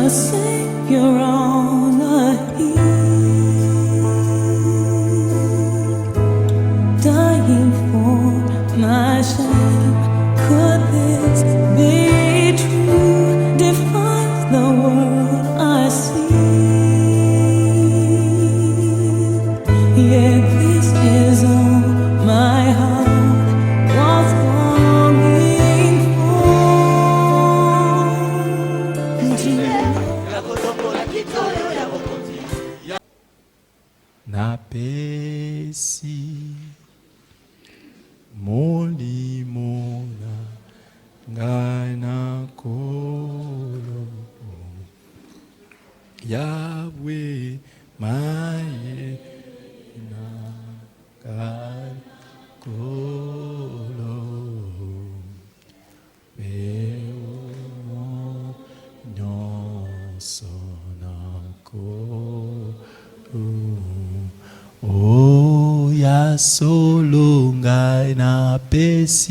a Savior on the hill, dying for my shame. Could this be true? Defies the world I see. Yeah, this is all my heart was longing for. Napesi molimona ngana kolo Yahweh maye na kolo Beo nyonso na kolo Oh, ya solo ngai na pesi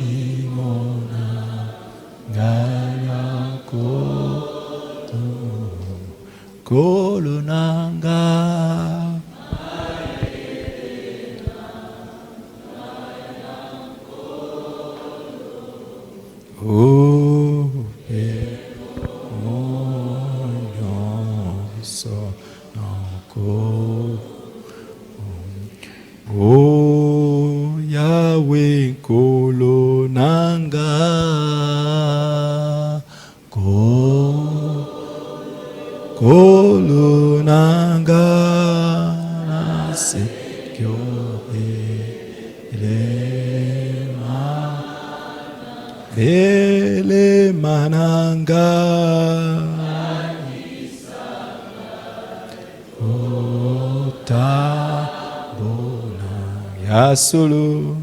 imona ngaya kolo nanga Oh, nyonso nako Oh, Yahweh kolo nanga kolo nanga nasekyo Bele mananga Ota bona ya solo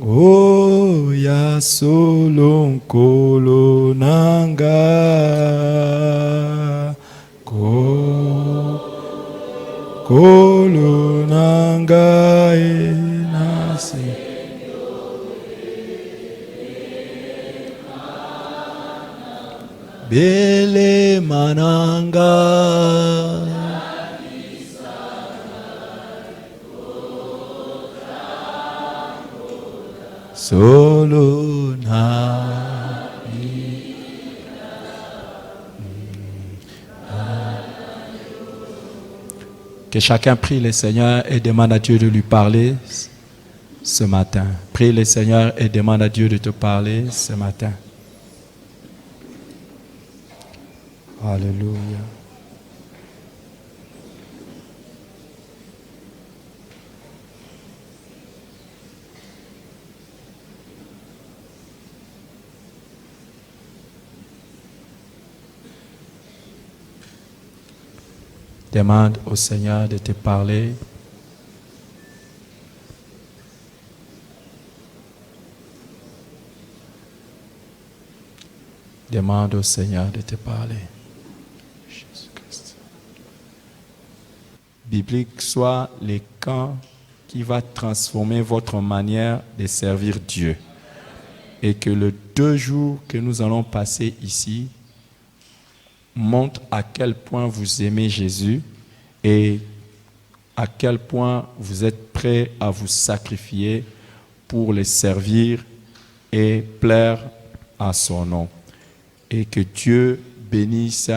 Oh ya solo nkolo nanga Kolo nanga enase Bele mananga Solo na Que chacun prie le Seigneur et demande à Dieu de lui parler ce matin. Prie le Seigneur et demande à Dieu de te parler ce matin. Alléluia. Demande au Seigneur de te parler. Demande au Seigneur de te parler. Jésus-Christ. Biblique soit le camp qui va transformer votre manière de servir Dieu. Et que les 2 jours que nous allons passer ici montre à quel point vous aimez Jésus et à quel point vous êtes prêts à vous sacrifier pour le servir et plaire à son nom. Et que Dieu bénisse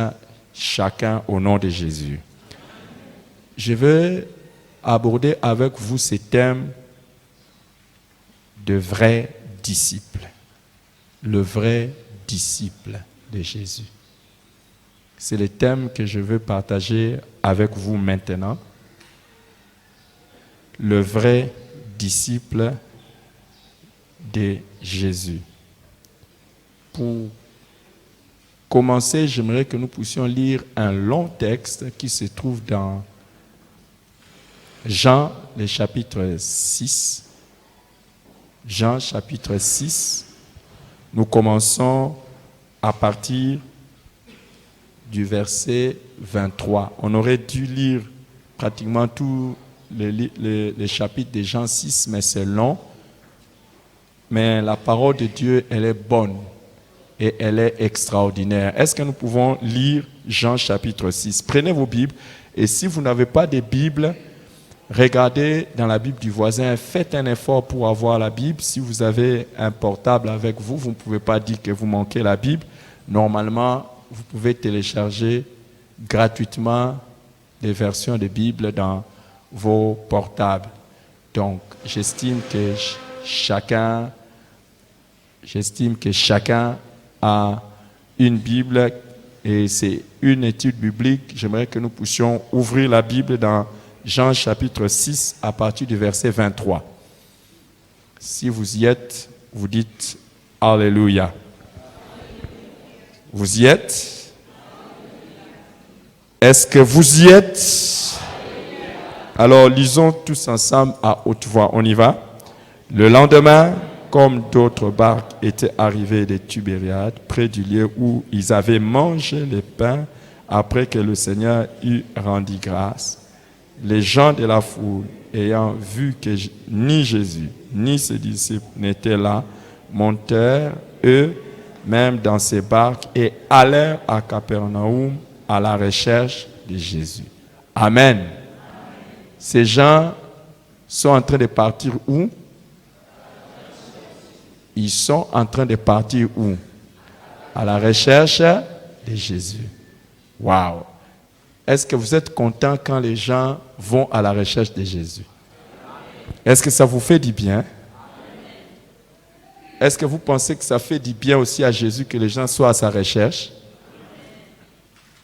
chacun au nom de Jésus. Je vais aborder avec vous ce thème de vrai disciple. Le vrai disciple de Jésus. C'est le thème que je veux partager avec vous maintenant. Le vrai disciple de Jésus. Pour commencer, j'aimerais que nous puissions lire un long texte qui se trouve dans Jean, le chapitre 6. Jean, chapitre 6. Nous commençons à partir du verset 23. On aurait dû lire pratiquement tous les chapitres de Jean 6, mais c'est long. Mais la parole de Dieu, elle est bonne et elle est extraordinaire. Est-ce que nous pouvons lire Jean chapitre 6? Prenez vos Bibles et si vous n'avez pas de Bible, regardez dans la Bible du voisin, faites un effort pour avoir la Bible. Si vous avez un portable avec vous, vous ne pouvez pas dire que vous manquez la Bible. Normalement, vous pouvez télécharger gratuitement les versions de Bible dans vos portables. Donc, j'estime que chacun a une Bible et c'est une étude biblique. J'aimerais que nous puissions ouvrir la Bible dans Jean chapitre 6 à partir du verset 23. Si vous y êtes, vous dites Alléluia. Vous y êtes? Est-ce que vous y êtes? Alors lisons tous ensemble à haute voix. On y va? Le lendemain, comme d'autres barques étaient arrivées des Tibériades, près du lieu où ils avaient mangé les pains après que le Seigneur eut rendu grâce, les gens de la foule, ayant vu que ni Jésus, ni ses disciples n'étaient là, montèrent eux-mêmes dans ces barques et allèrent à Capernaum à la recherche de Jésus. Amen. Ces gens sont en train de partir où? Ils sont en train de partir où? À la recherche de Jésus. Waouh! Est-ce que vous êtes content quand les gens vont à la recherche de Jésus? Est-ce que ça vous fait du bien? Est-ce que vous pensez que ça fait du bien aussi à Jésus que les gens soient à sa recherche?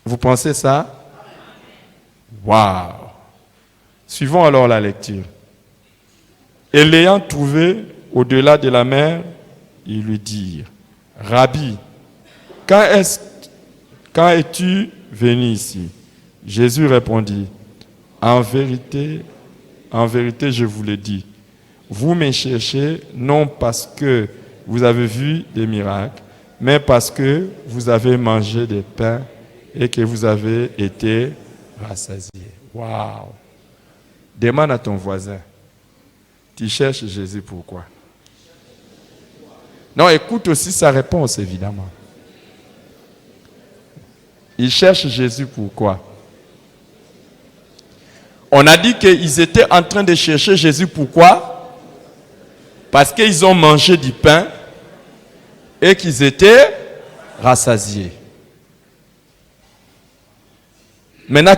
Vous pensez ça? Waouh! Suivons alors la lecture. Et l'ayant trouvé au-delà de la mer, ils lui dirent, Rabbi, quand es-tu venu ici? Jésus répondit, en vérité, je vous le dis, vous me cherchez non parce que vous avez vu des miracles, mais parce que vous avez mangé des pains et que vous avez été rassasiés. Waouh! Demande à ton voisin, tu cherches Jésus pourquoi? Non, écoute aussi sa réponse, évidemment. Il cherche Jésus pourquoi? On a dit qu'ils étaient en train de chercher Jésus pourquoi? Parce qu'ils ont mangé du pain et qu'ils étaient rassasiés. Maintenant,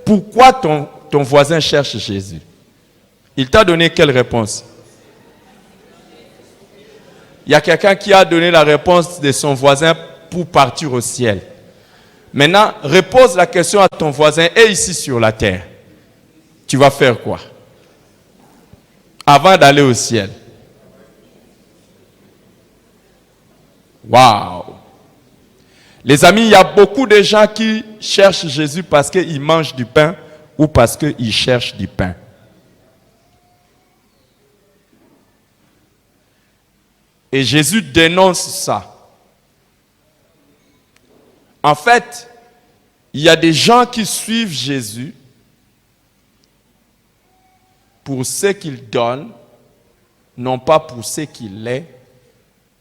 pourquoi ton voisin cherche Jésus? Il t'a donné quelle réponse? Il y a quelqu'un qui a donné la réponse de son voisin pour partir au ciel. Maintenant, repose la question à ton voisin, et ici sur la terre, tu vas faire quoi? Avant d'aller au ciel. Waouh! Les amis, il y a beaucoup de gens qui cherchent Jésus parce qu'ils mangent du pain ou parce qu'ils cherchent du pain. Et Jésus dénonce ça. En fait, il y a des gens qui suivent Jésus pour ce qu'il donne, non pas pour ce qu'il est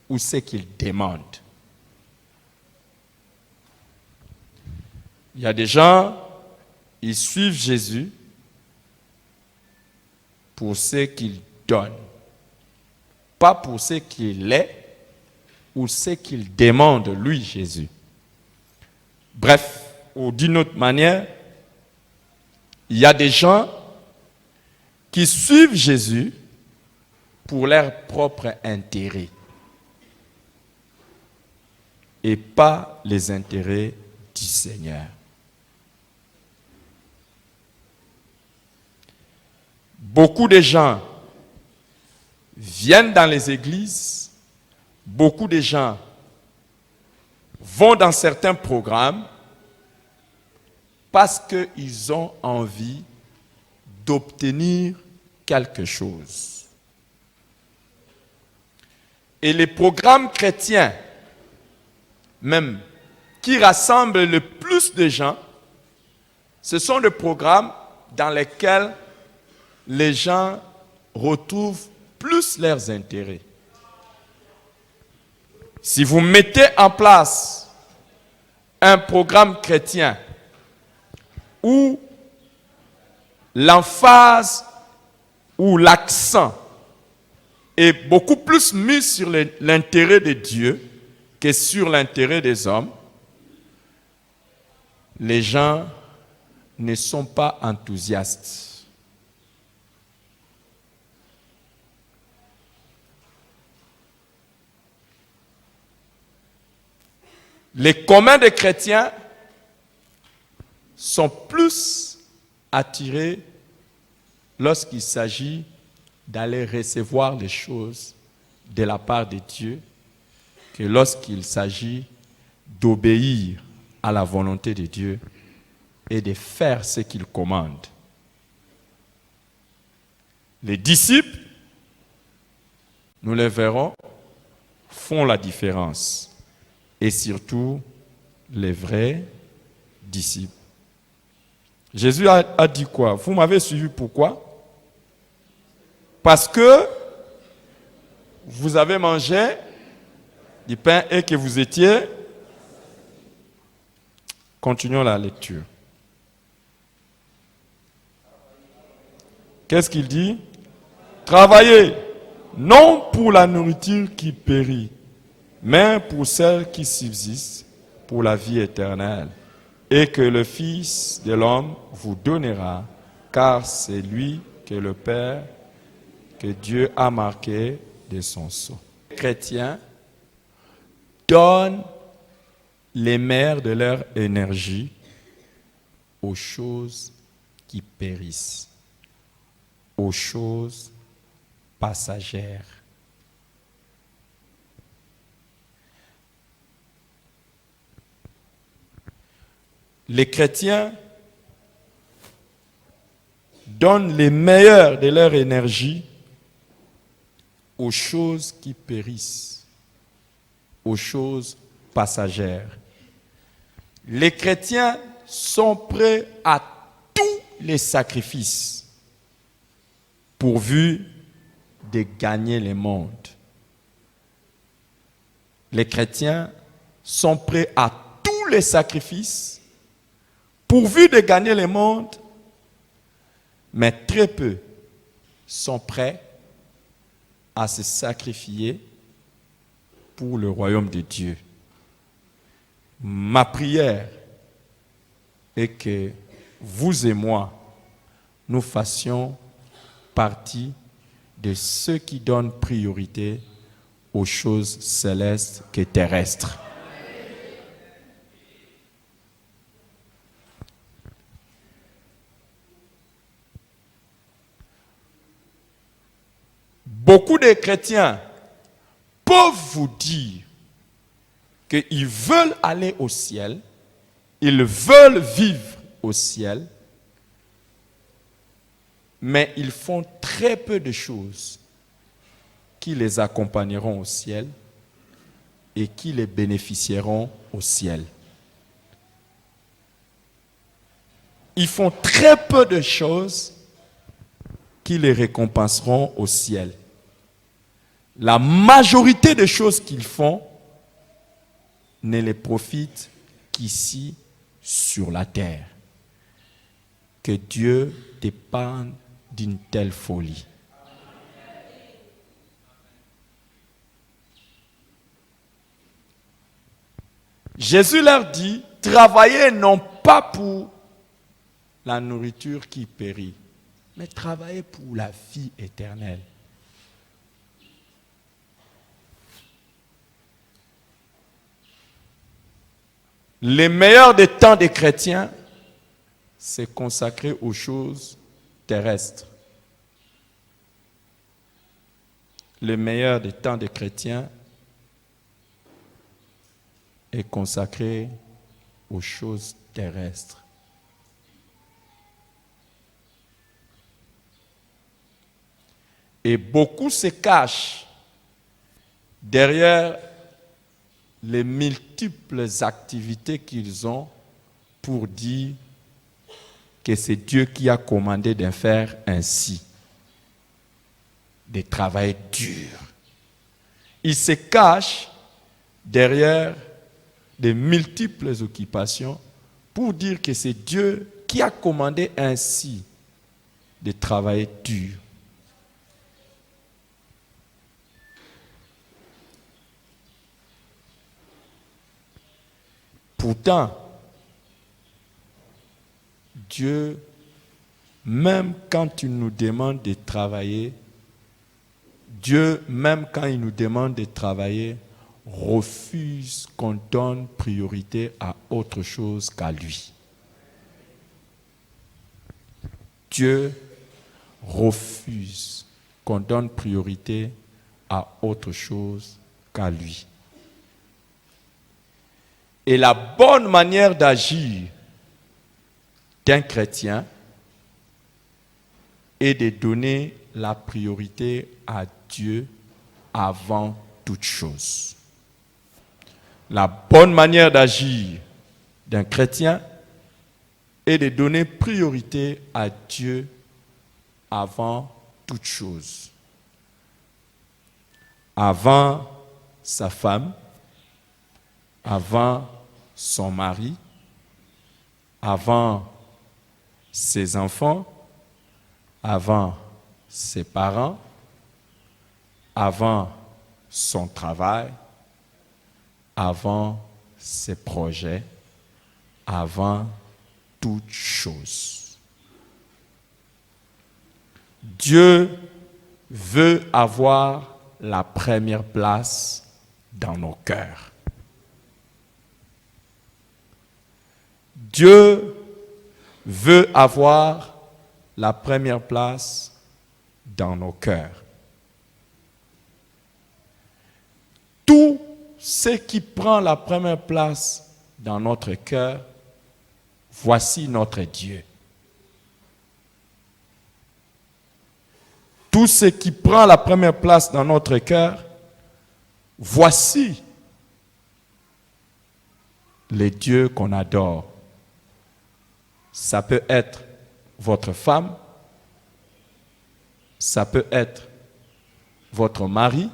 ou ce qu'il demande. Il y a des gens, ils suivent Jésus pour ce qu'il donne, pas pour ce qu'il est ou ce qu'il demande, lui, Jésus. Bref, ou d'une autre manière, il y a des gens qui suivent Jésus pour leur propre intérêt et pas les intérêts du Seigneur. Beaucoup de gens viennent dans les églises, beaucoup de gens vont dans certains programmes parce qu'ils ont envie d'obtenir quelque chose. Et les programmes chrétiens, même qui rassemblent le plus de gens, ce sont des programmes dans lesquels les gens retrouvent plus leurs intérêts. Si vous mettez en place un programme chrétien où l'emphase ou l'accent est beaucoup plus mis sur l'intérêt de Dieu que sur l'intérêt des hommes, les gens ne sont pas enthousiastes. Les communs des chrétiens sont plus attirés lorsqu'il s'agit d'aller recevoir les choses de la part de Dieu que lorsqu'il s'agit d'obéir à la volonté de Dieu et de faire ce qu'il commande. Les disciples, nous les verrons, font la différence. Et surtout, les vrais disciples. Jésus a dit quoi? Vous m'avez suivi pourquoi? Parce que vous avez mangé du pain et que vous étiez... Continuons la lecture. Qu'est-ce qu'il dit? Travaillez, non pour la nourriture qui périt, mais pour celle qui subsiste, pour la vie éternelle, et que le Fils de l'homme vous donnera, car c'est lui que le Père, que Dieu a marqué de son sceau. Les chrétiens donnent les meilleurs de leur énergie aux choses qui périssent, aux choses passagères. Les chrétiens donnent les meilleurs de leur énergie aux choses qui périssent, aux choses passagères. Les chrétiens sont prêts à tous les sacrifices pourvu de gagner le monde. Les chrétiens sont prêts à tous les sacrifices pourvu de gagner le monde, mais très peu sont prêts à se sacrifier pour le royaume de Dieu. Ma prière est que vous et moi, nous fassions partie de ceux qui donnent priorité aux choses célestes que terrestres. Beaucoup de chrétiens peuvent vous dire qu'ils veulent aller au ciel, ils veulent vivre au ciel, mais ils font très peu de choses qui les accompagneront au ciel et qui les bénéficieront au ciel. Ils font très peu de choses qui les récompenseront au ciel. La majorité des choses qu'ils font ne les profitent qu'ici sur la terre. Que Dieu t'épargne d'une telle folie. Jésus leur dit, travaillez non pas pour la nourriture qui périt, mais travaillez pour la vie éternelle. Le meilleur des temps des chrétiens, c'est consacré aux choses terrestres. Le meilleur des temps des chrétiens est consacré aux choses terrestres. Et beaucoup se cachent derrière les multiples activités qu'ils ont pour dire que c'est Dieu qui a commandé de faire ainsi, de travailler dur. Ils se cachent derrière de multiples occupations pour dire que c'est Dieu qui a commandé ainsi de travailler dur. Pourtant, Dieu, même quand il nous demande de travailler, Dieu, même quand il nous demande de travailler, refuse qu'on donne priorité à autre chose qu'à lui. Dieu refuse qu'on donne priorité à autre chose qu'à lui. Et la bonne manière d'agir d'un chrétien est de donner la priorité à Dieu avant toute chose. La bonne manière d'agir d'un chrétien est de donner priorité à Dieu avant toute chose. Avant sa femme, avant son mari, avant ses enfants, avant ses parents, avant son travail, avant ses projets, avant toute chose. Dieu veut avoir la première place dans nos cœurs. Dieu veut avoir la première place dans nos cœurs. Tout ce qui prend la première place dans notre cœur, voici notre Dieu. Tout ce qui prend la première place dans notre cœur, voici les dieux qu'on adore. Ça peut être votre femme, ça peut être votre mari,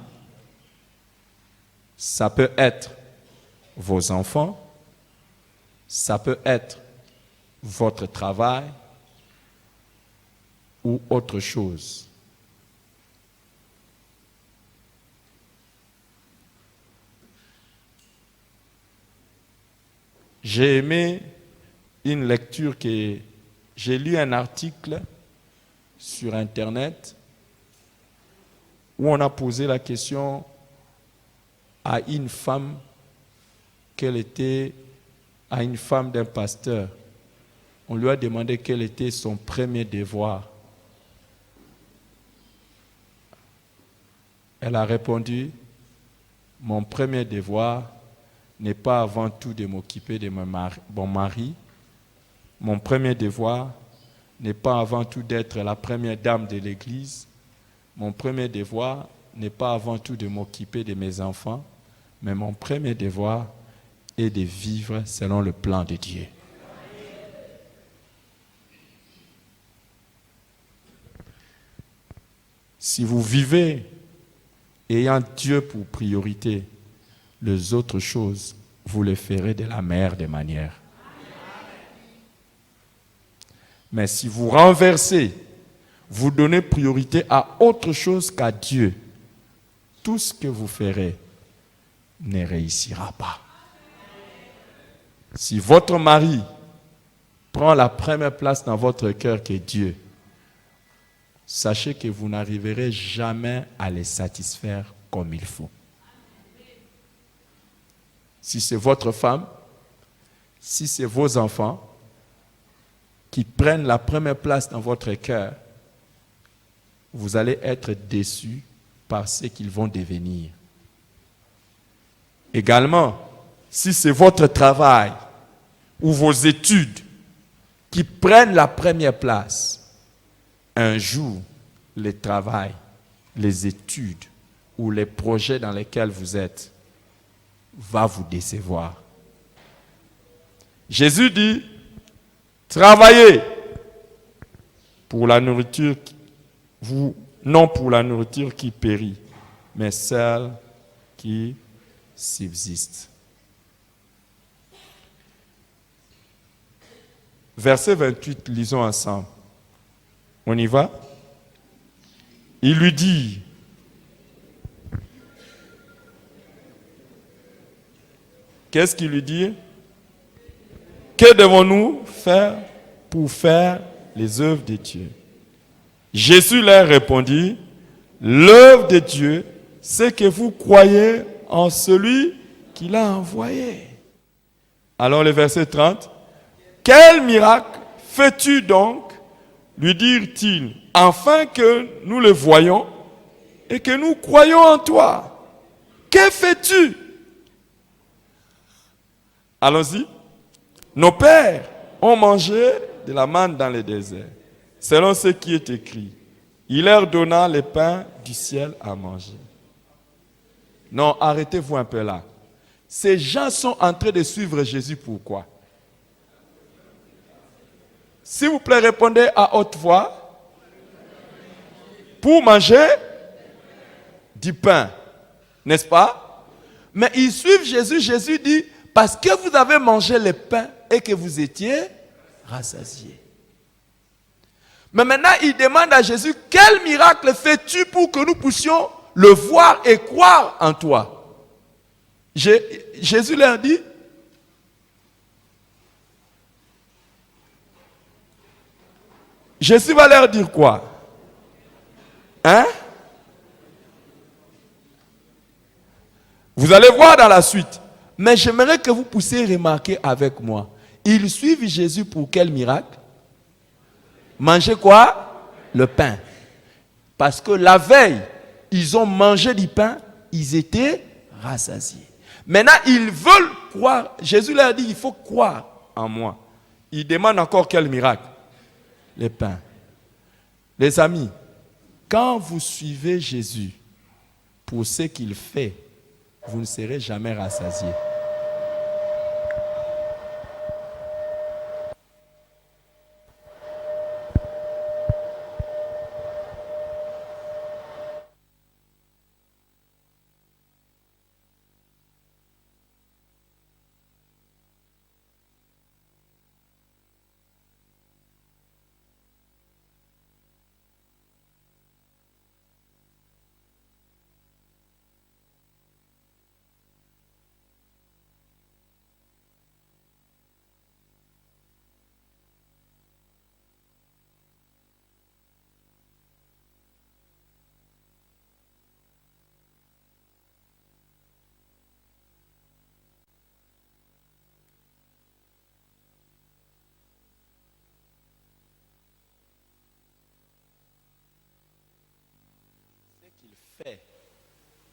ça peut être vos enfants, ça peut être votre travail ou autre chose. J'ai aimé une lecture que j'ai lu un article sur Internet où on a posé la question à une femme à une femme d'un pasteur. On lui a demandé quel était son premier devoir. Elle a répondu, mon premier devoir n'est pas avant tout de m'occuper de mon mari. Mon premier devoir n'est pas avant tout d'être la première dame de l'église. Mon premier devoir n'est pas avant tout de m'occuper de mes enfants, mais mon premier devoir est de vivre selon le plan de Dieu. Si vous vivez ayant Dieu pour priorité, les autres choses, vous les ferez de la meilleure des manières. Mais si vous renversez, vous donnez priorité à autre chose qu'à Dieu, tout ce que vous ferez ne réussira pas. Si votre mari prend la première place dans votre cœur que Dieu, sachez que vous n'arriverez jamais à les satisfaire comme il faut. Si c'est votre femme, si c'est vos enfants qui prennent la première place dans votre cœur, vous allez être déçus par ce qu'ils vont devenir. Également, si c'est votre travail ou vos études qui prennent la première place, un jour, le travail, les études ou les projets dans lesquels vous êtes va vous décevoir. Jésus dit, travaillez pour la nourriture, non pour la nourriture qui périt, mais celle qui subsiste. Verset 28, lisons ensemble. On y va? Il lui dit, qu'est-ce qu'il lui dit? Que devons-nous faire pour faire les œuvres de Dieu? Jésus leur répondit, l'œuvre de Dieu, c'est que vous croyez en celui qui l'a envoyé. Alors le verset 30, quel miracle fais-tu donc, lui dirent-ils, afin que nous le voyions et que nous croyions en toi? Que fais-tu? Allons-y. Nos pères ont mangé de la manne dans le désert, selon ce qui est écrit. Il leur donna le pain du ciel à manger. Non, arrêtez-vous un peu là. Ces gens sont en train de suivre Jésus, pourquoi? S'il vous plaît, répondez à haute voix. Pour manger du pain, n'est-ce pas? Mais ils suivent Jésus. Jésus dit, parce que vous avez mangé le pain et que vous étiez rassasiés. Mais maintenant, il demande à Jésus, quel miracle fais-tu pour que nous puissions le voir et croire en toi? Jésus leur dit, Jésus va leur dire quoi? Hein? Vous allez voir dans la suite. Mais j'aimerais que vous puissiez remarquer avec moi. Ils suivent Jésus pour quel miracle? Manger quoi? Le pain. Parce que la veille, ils ont mangé du pain, ils étaient rassasiés. Maintenant, ils veulent croire. Jésus leur dit, il faut croire en moi. Ils demandent encore quel miracle? Le pain. Les amis, quand vous suivez Jésus pour ce qu'il fait, vous ne serez jamais rassasiés.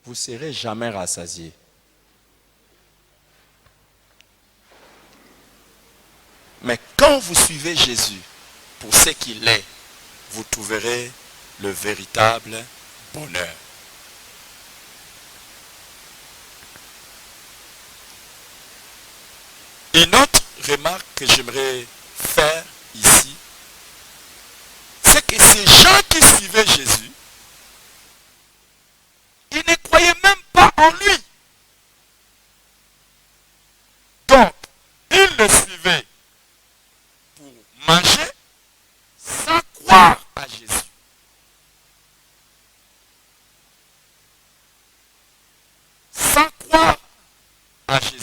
Vous ne serez jamais rassasiés. Mais quand vous suivez Jésus pour ce qu'il est, vous trouverez le véritable bonheur. Une autre remarque que j'aimerais faire ici, c'est que ces gens qui suivaient Jésus, ils ne croyaient même pas en lui. Donc, ils le suivaient pour manger sans croire à Jésus. Sans croire à Jésus.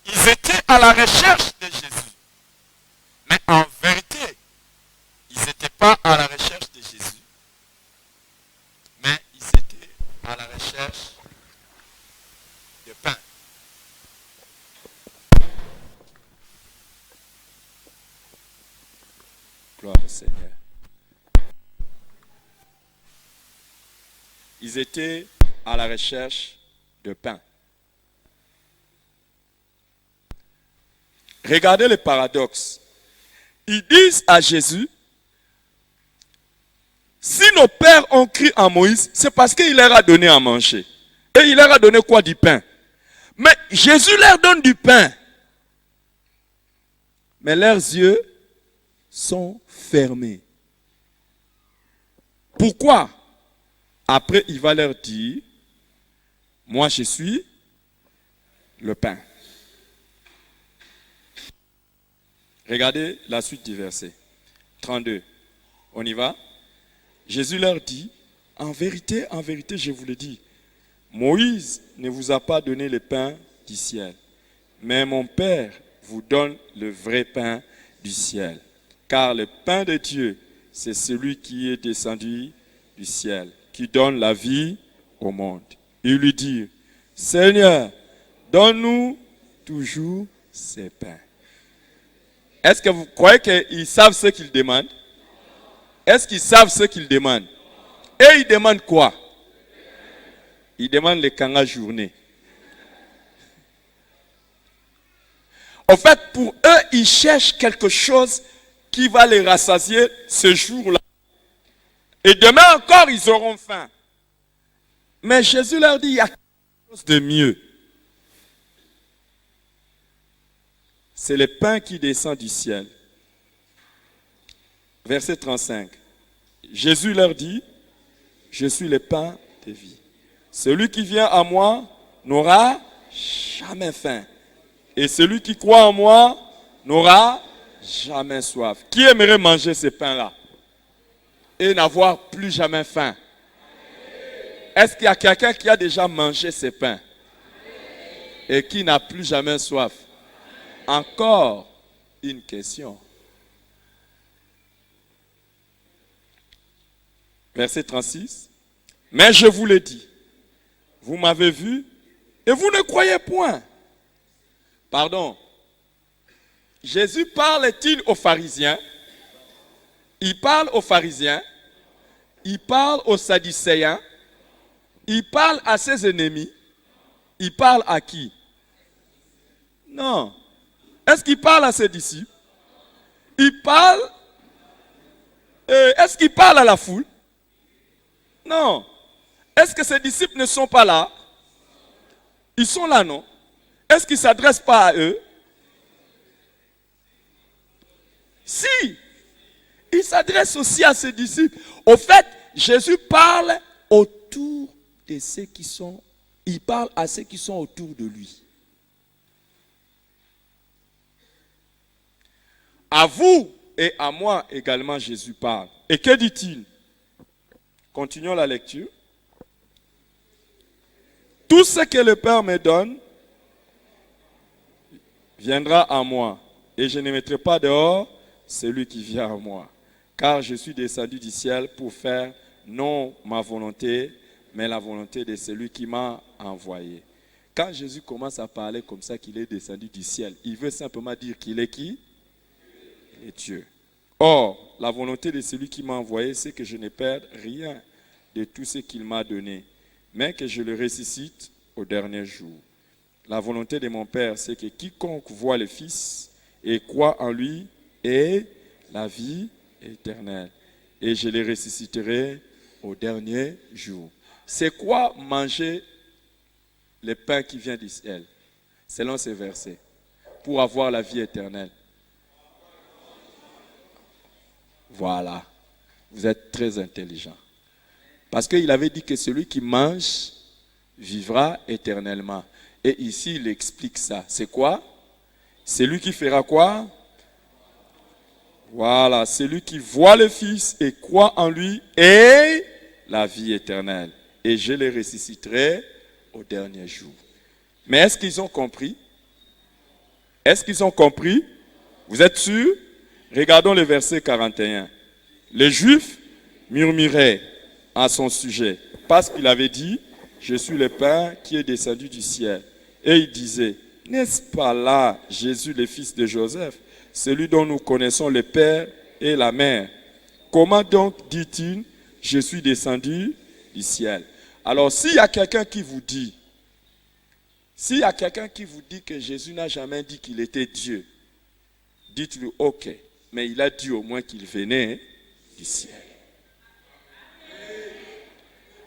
Ils étaient à la recherche de Jésus. Mais en vérité, ils n'étaient pas à la recherche de Jésus, mais ils étaient à la recherche de pain. Gloire au Seigneur. Ils étaient à la recherche de pain. Regardez le paradoxe. Ils disent à Jésus, Si nos pères ont cru en Moïse, c'est parce qu'il leur a donné à manger. Et il leur a donné quoi? Du pain. Mais Jésus leur donne du pain. Mais leurs yeux sont fermés. Pourquoi? Après, il va leur dire, moi je suis le pain. Regardez la suite du verset 32. On y va? Jésus leur dit, en vérité, je vous le dis, Moïse ne vous a pas donné le pain du ciel, mais mon Père vous donne le vrai pain du ciel. Car le pain de Dieu, c'est celui qui est descendu du ciel, qui donne la vie au monde. Il lui dit, Seigneur, donne-nous toujours ces pains. Est-ce que vous croyez qu'ils savent ce qu'ils demandent? Est-ce qu'ils savent ce qu'ils demandent? Et ils demandent quoi? Ils demandent les kanga journée. En fait, pour eux, ils cherchent quelque chose qui va les rassasier ce jour-là. Et demain encore, ils auront faim. Mais Jésus leur dit, il y a quelque chose de mieux. C'est le pain qui descend du ciel. Verset 35. Jésus leur dit, je suis le pain de vie. Celui qui vient à moi n'aura jamais faim. Et celui qui croit en moi n'aura jamais soif. Qui aimerait manger ce pain-là et n'avoir plus jamais faim? Est-ce qu'il y a quelqu'un qui a déjà mangé ce pain et qui n'a plus jamais soif? Encore une question. Verset 36. Mais je vous le dis, vous m'avez vu et vous ne croyez point. Pardon. Jésus parle-t-il aux pharisiens? Il parle aux pharisiens. Il parle aux sadducéens. Il parle à ses ennemis. Il parle à qui? Non. Est-ce qu'il parle à ses disciples? Il parle. Est-ce qu'il parle à la foule? Non. Est-ce que ses disciples ne sont pas là? Ils sont là, non? Est-ce qu'il ne s'adresse pas à eux? Si. Il s'adresse aussi à ses disciples. Au fait, Jésus parle autour de ceux qui sont. Il parle à ceux qui sont autour de lui. À vous et à moi également, Jésus parle. Et que dit-il? Continuons la lecture. Tout ce que le Père me donne viendra à moi, et je ne mettrai pas dehors celui qui vient à moi. Car je suis descendu du ciel pour faire non ma volonté, mais la volonté de celui qui m'a envoyé. Quand Jésus commence à parler comme ça qu'il est descendu du ciel, il veut simplement dire qu'il est qui? Il est Dieu. Or, la volonté de celui qui m'a envoyé, c'est que je ne perde rien de tout ce qu'il m'a donné, mais que je le ressuscite au dernier jour. La volonté de mon Père, c'est que quiconque voit le Fils et croit en lui ait la vie éternelle. Et je les ressusciterai au dernier jour. C'est quoi manger le pain qui vient du ciel, selon ces versets, pour avoir la vie éternelle? Voilà. Vous êtes très intelligent. Parce qu'il avait dit que celui qui mange vivra éternellement. Et ici, il explique ça. C'est quoi? Celui qui fera quoi? Voilà, celui qui voit le Fils et croit en lui et la vie éternelle. Et je les ressusciterai au dernier jour. Mais est-ce qu'ils ont compris? Est-ce qu'ils ont compris? Vous êtes sûrs? Regardons le verset 41. Les Juifs murmuraient à son sujet parce qu'il avait dit, je suis le pain qui est descendu du ciel. Et il disait, n'est-ce pas là Jésus, le fils de Joseph, celui dont nous connaissons le père et la mère? Comment donc dit-il, je suis descendu du ciel? Alors s'il y a quelqu'un qui vous dit, que Jésus n'a jamais dit qu'il était Dieu, dites-lui, ok, mais il a dit au moins qu'il venait du ciel.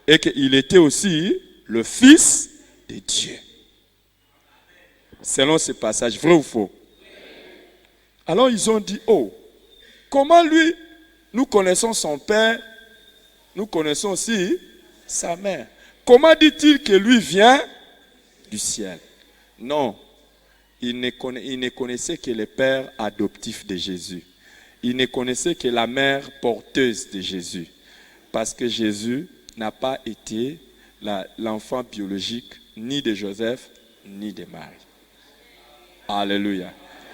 et qu'il était aussi le Fils de Dieu. Selon ce passage, vrai ou faux? Alors ils ont dit, oh, comment lui, nous connaissons son père, nous connaissons aussi sa mère. Comment dit-il que lui vient du ciel? Non, il ne connaissait que le père adoptif de Jésus. Il ne connaissait que la mère porteuse de Jésus. Parce que Jésus n'a pas été l'enfant biologique ni de Joseph, ni de Marie. Alléluia.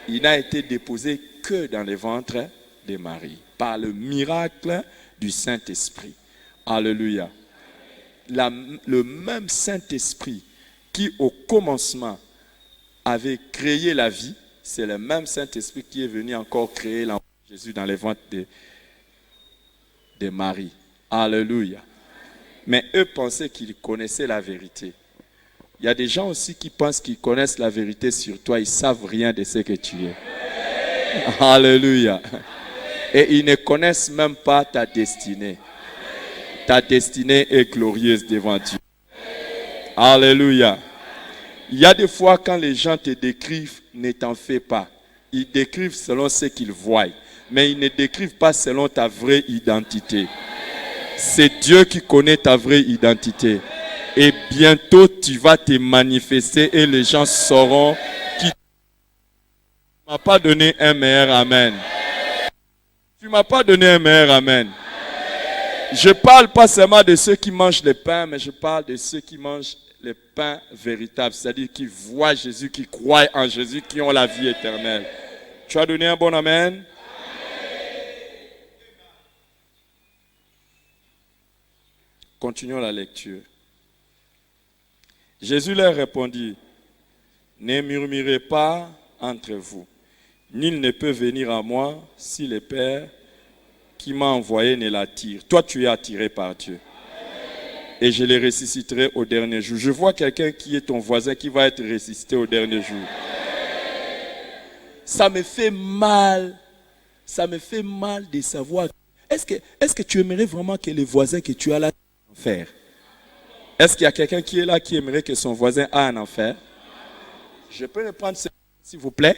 Il n'a été déposé que dans le ventre de Marie, par le miracle du Saint-Esprit. Alléluia. Le même Saint-Esprit qui au commencement avait créé la vie, c'est le même Saint-Esprit qui est venu encore créer l'enfant Jésus dans les ventres de Marie. Alléluia. Mais eux pensaient qu'ils connaissaient la vérité. Il y a des gens aussi qui pensent qu'ils connaissent la vérité sur toi. Ils ne savent rien de ce que tu es. Alléluia. Et ils ne connaissent même pas ta destinée. Ta destinée est glorieuse devant Dieu. Alléluia. Il y a des fois quand les gens te décrivent, ne t'en fais pas. Ils décrivent selon ce qu'ils voient. Mais ils ne décrivent pas selon ta vraie identité. C'est Dieu qui connaît ta vraie identité. Et bientôt, tu vas te manifester et les gens sauront qui tu ne m'as pas donné un meilleur amen. Tu ne m'as pas donné un meilleur amen. Je ne parle pas seulement de ceux qui mangent le pain, mais je parle de ceux qui mangent le pain véritable. C'est-à-dire qui voient Jésus, qui croient en Jésus, qui ont la vie éternelle. Tu as donné un bon amen? Continuons la lecture. Jésus leur répondit, ne murmurez pas entre vous. Nul ne peut venir à moi si le Père qui m'a envoyé ne l'attire. Toi, tu es attiré par Dieu. Et je les ressusciterai au dernier jour. Je vois quelqu'un qui est ton voisin qui va être ressuscité au dernier jour. Ça me fait mal. Ça me fait mal de savoir. Est-ce que tu aimerais vraiment que les voisins que tu as là en enfer? Est-ce qu'il y a quelqu'un qui est là qui aimerait que son voisin ait un enfer? Je peux reprendre ce micro, s'il vous plaît?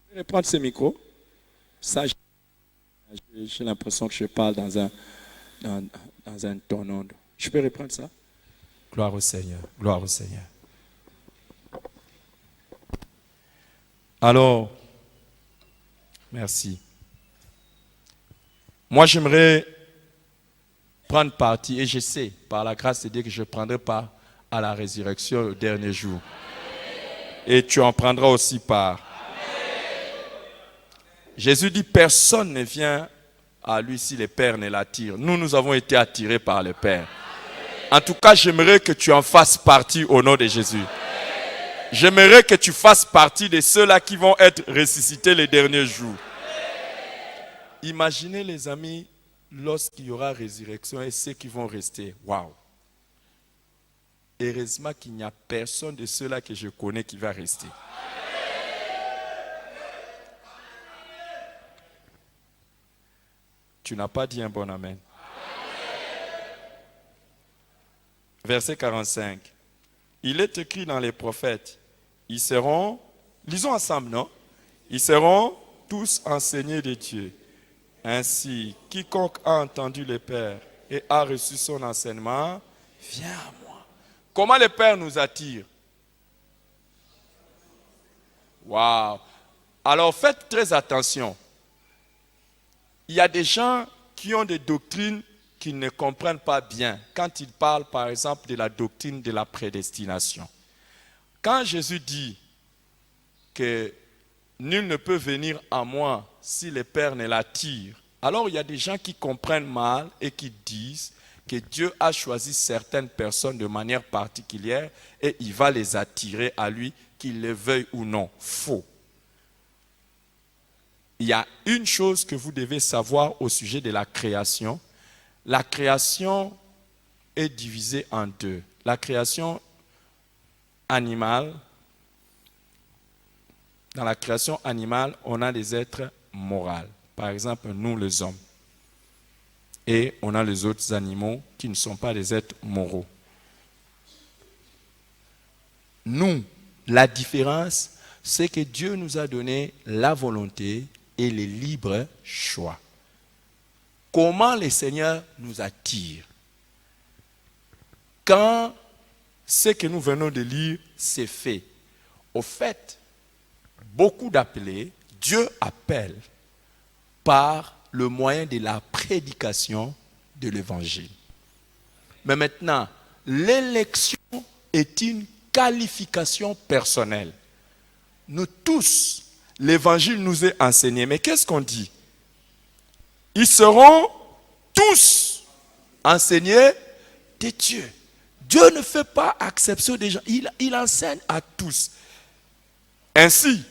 Je peux reprendre ce micro? Ça, j'ai l'impression que je parle dans un ton. Je peux reprendre ça? Gloire au Seigneur. Gloire au Seigneur. Alors, merci. Moi, j'aimerais prendre parti, et je sais, par la grâce de Dieu, que je prendrai part à la résurrection au dernier jour. Et tu en prendras aussi part. Jésus dit, personne ne vient à lui si le Père ne l'attire. Nous avons été attirés par le Père. En tout cas, j'aimerais que tu en fasses partie au nom de Jésus. J'aimerais que tu fasses partie de ceux-là qui vont être ressuscités les derniers jours. Imaginez les amis, lorsqu'il y aura résurrection et ceux qui vont rester. Waouh! Heureusement qu'il n'y a personne de ceux-là que je connais qui va rester. Tu n'as pas dit un bon amen. Verset 45. Il est écrit dans les prophètes, ils seront, lisons ensemble, non? Ils seront tous enseignés de Dieu. Ainsi, quiconque a entendu le Père et a reçu son enseignement, vient à moi. Comment le Père nous attire? Waouh! Alors faites très attention. Il y a des gens qui ont des doctrines qu'ils ne comprennent pas bien quand ils parlent par exemple de la doctrine de la prédestination. Quand Jésus dit que nul ne peut venir à moi si le Père ne l'attire, alors il y a des gens qui comprennent mal et qui disent que Dieu a choisi certaines personnes de manière particulière et il va les attirer à lui, qu'ils le veuillent ou non. Faux. Il y a une chose que vous devez savoir au sujet de la création. La création est divisée en deux. La création animale. Dans la création animale, on a des êtres moraux. Par exemple, nous les hommes. et on a les autres animaux qui ne sont pas des êtres moraux. Nous, la différence, c'est que Dieu nous a donné la volonté et le libre choix. Comment le Seigneur nous attire? Quand ce que nous venons de lire, c'est fait. Au fait, beaucoup d'appelés, Dieu appelle par le moyen de la prédication de l'évangile. Mais maintenant, l'élection est une qualification personnelle. Nous tous, l'évangile nous est enseigné. Mais qu'est-ce qu'on dit? Ils seront tous enseignés de Dieu. Dieu ne fait pas exception des gens. Il enseigne à tous. Ainsi,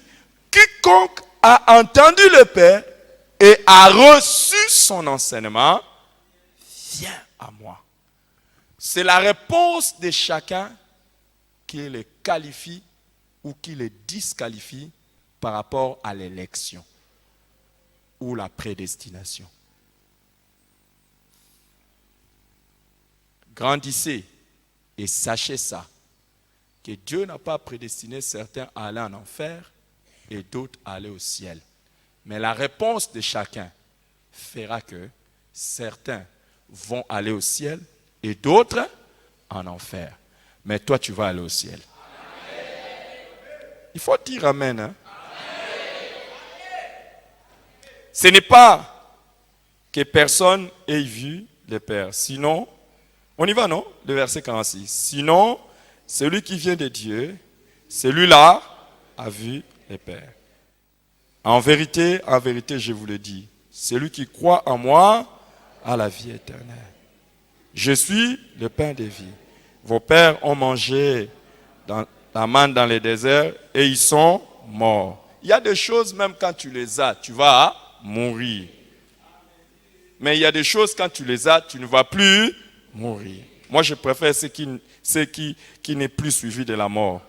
quiconque a entendu le Père et a reçu son enseignement, vient à moi. C'est la réponse de chacun qui le qualifie ou qui le disqualifie par rapport à l'élection ou la prédestination. Grandissez et sachez ça, que Dieu n'a pas prédestiné certains à aller en enfer et d'autres à aller au ciel. Mais la réponse de chacun fera que certains vont aller au ciel et d'autres en enfer. Mais toi, tu vas aller au ciel. Il faut dire amen. Hein? Ce n'est pas que personne ait vu le Père. Sinon, on y va, non? Le verset 46. Sinon, celui qui vient de Dieu, celui-là a vu le Père. En vérité, je vous le dis, celui qui croit en moi a la vie éternelle. Je suis le pain de vie. Vos pères ont mangé la manne dans les déserts et ils sont morts. Il y a des choses, même quand tu les as, tu vas mourir. Mais il y a des choses, quand tu les as, tu ne vas plus mourir. Moi, je préfère ce qui n'est plus suivi de la mort.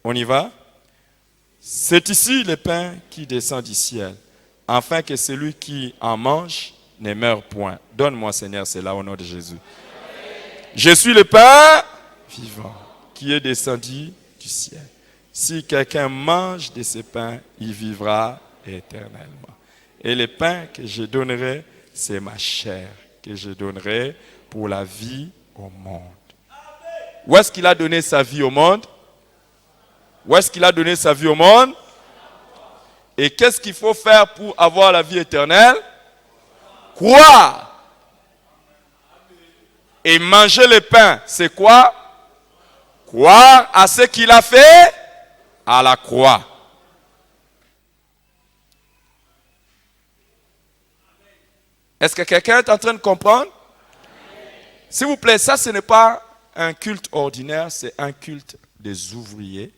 On y va? C'est ici le pain qui descend du ciel, afin que celui qui en mange ne meure point. Donne-moi, Seigneur, cela au nom de Jésus. Je suis le pain vivant qui est descendu du ciel. Si quelqu'un mange de ce pain, il vivra éternellement. Et le pain que je donnerai, c'est ma chair que je donnerai pour la vie au monde. Où est-ce qu'il a donné sa vie au monde? Où est-ce qu'il a donné sa vie au monde? Et qu'est-ce qu'il faut faire pour avoir la vie éternelle? Croire. Et manger le pain, c'est quoi? Croire à ce qu'il a fait à la croix. Est-ce que quelqu'un est en train de comprendre? S'il vous plaît, ça ce n'est pas un culte ordinaire, c'est un culte des ouvriers,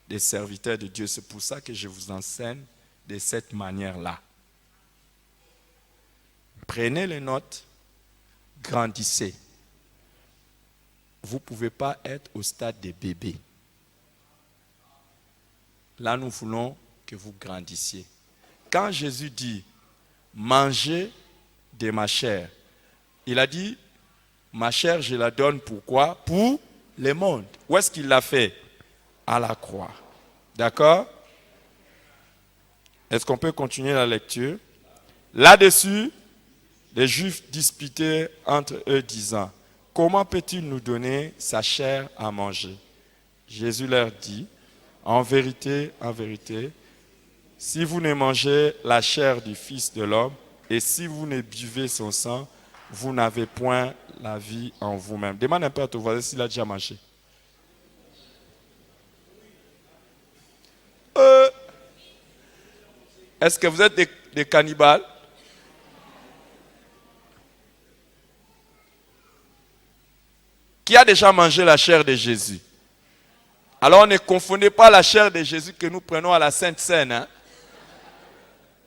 des serviteurs de Dieu. C'est pour ça que je vous enseigne de cette manière-là. Prenez les notes, grandissez. Vous ne pouvez pas être au stade des bébés. Là, nous voulons que vous grandissiez. Quand Jésus dit « mangez de ma chair », il a dit « ma chair, je la donne pourquoi? Pour le monde. » Où est-ce qu'il l'a fait? À la croix. D'accord? Est-ce qu'on peut continuer la lecture? Là-dessus, les Juifs disputaient entre eux disant « comment peut-il nous donner sa chair à manger ?» Jésus leur dit « en vérité, si vous ne mangez la chair du Fils de l'homme et si vous ne buvez son sang, vous n'avez point la vie en vous-même. » Demande un peu à ton voisin s'il a déjà mangé. Est-ce que vous êtes des cannibales? Qui a déjà mangé la chair de Jésus? Alors ne confondez pas la chair de Jésus que nous prenons à la Sainte Seine. Hein?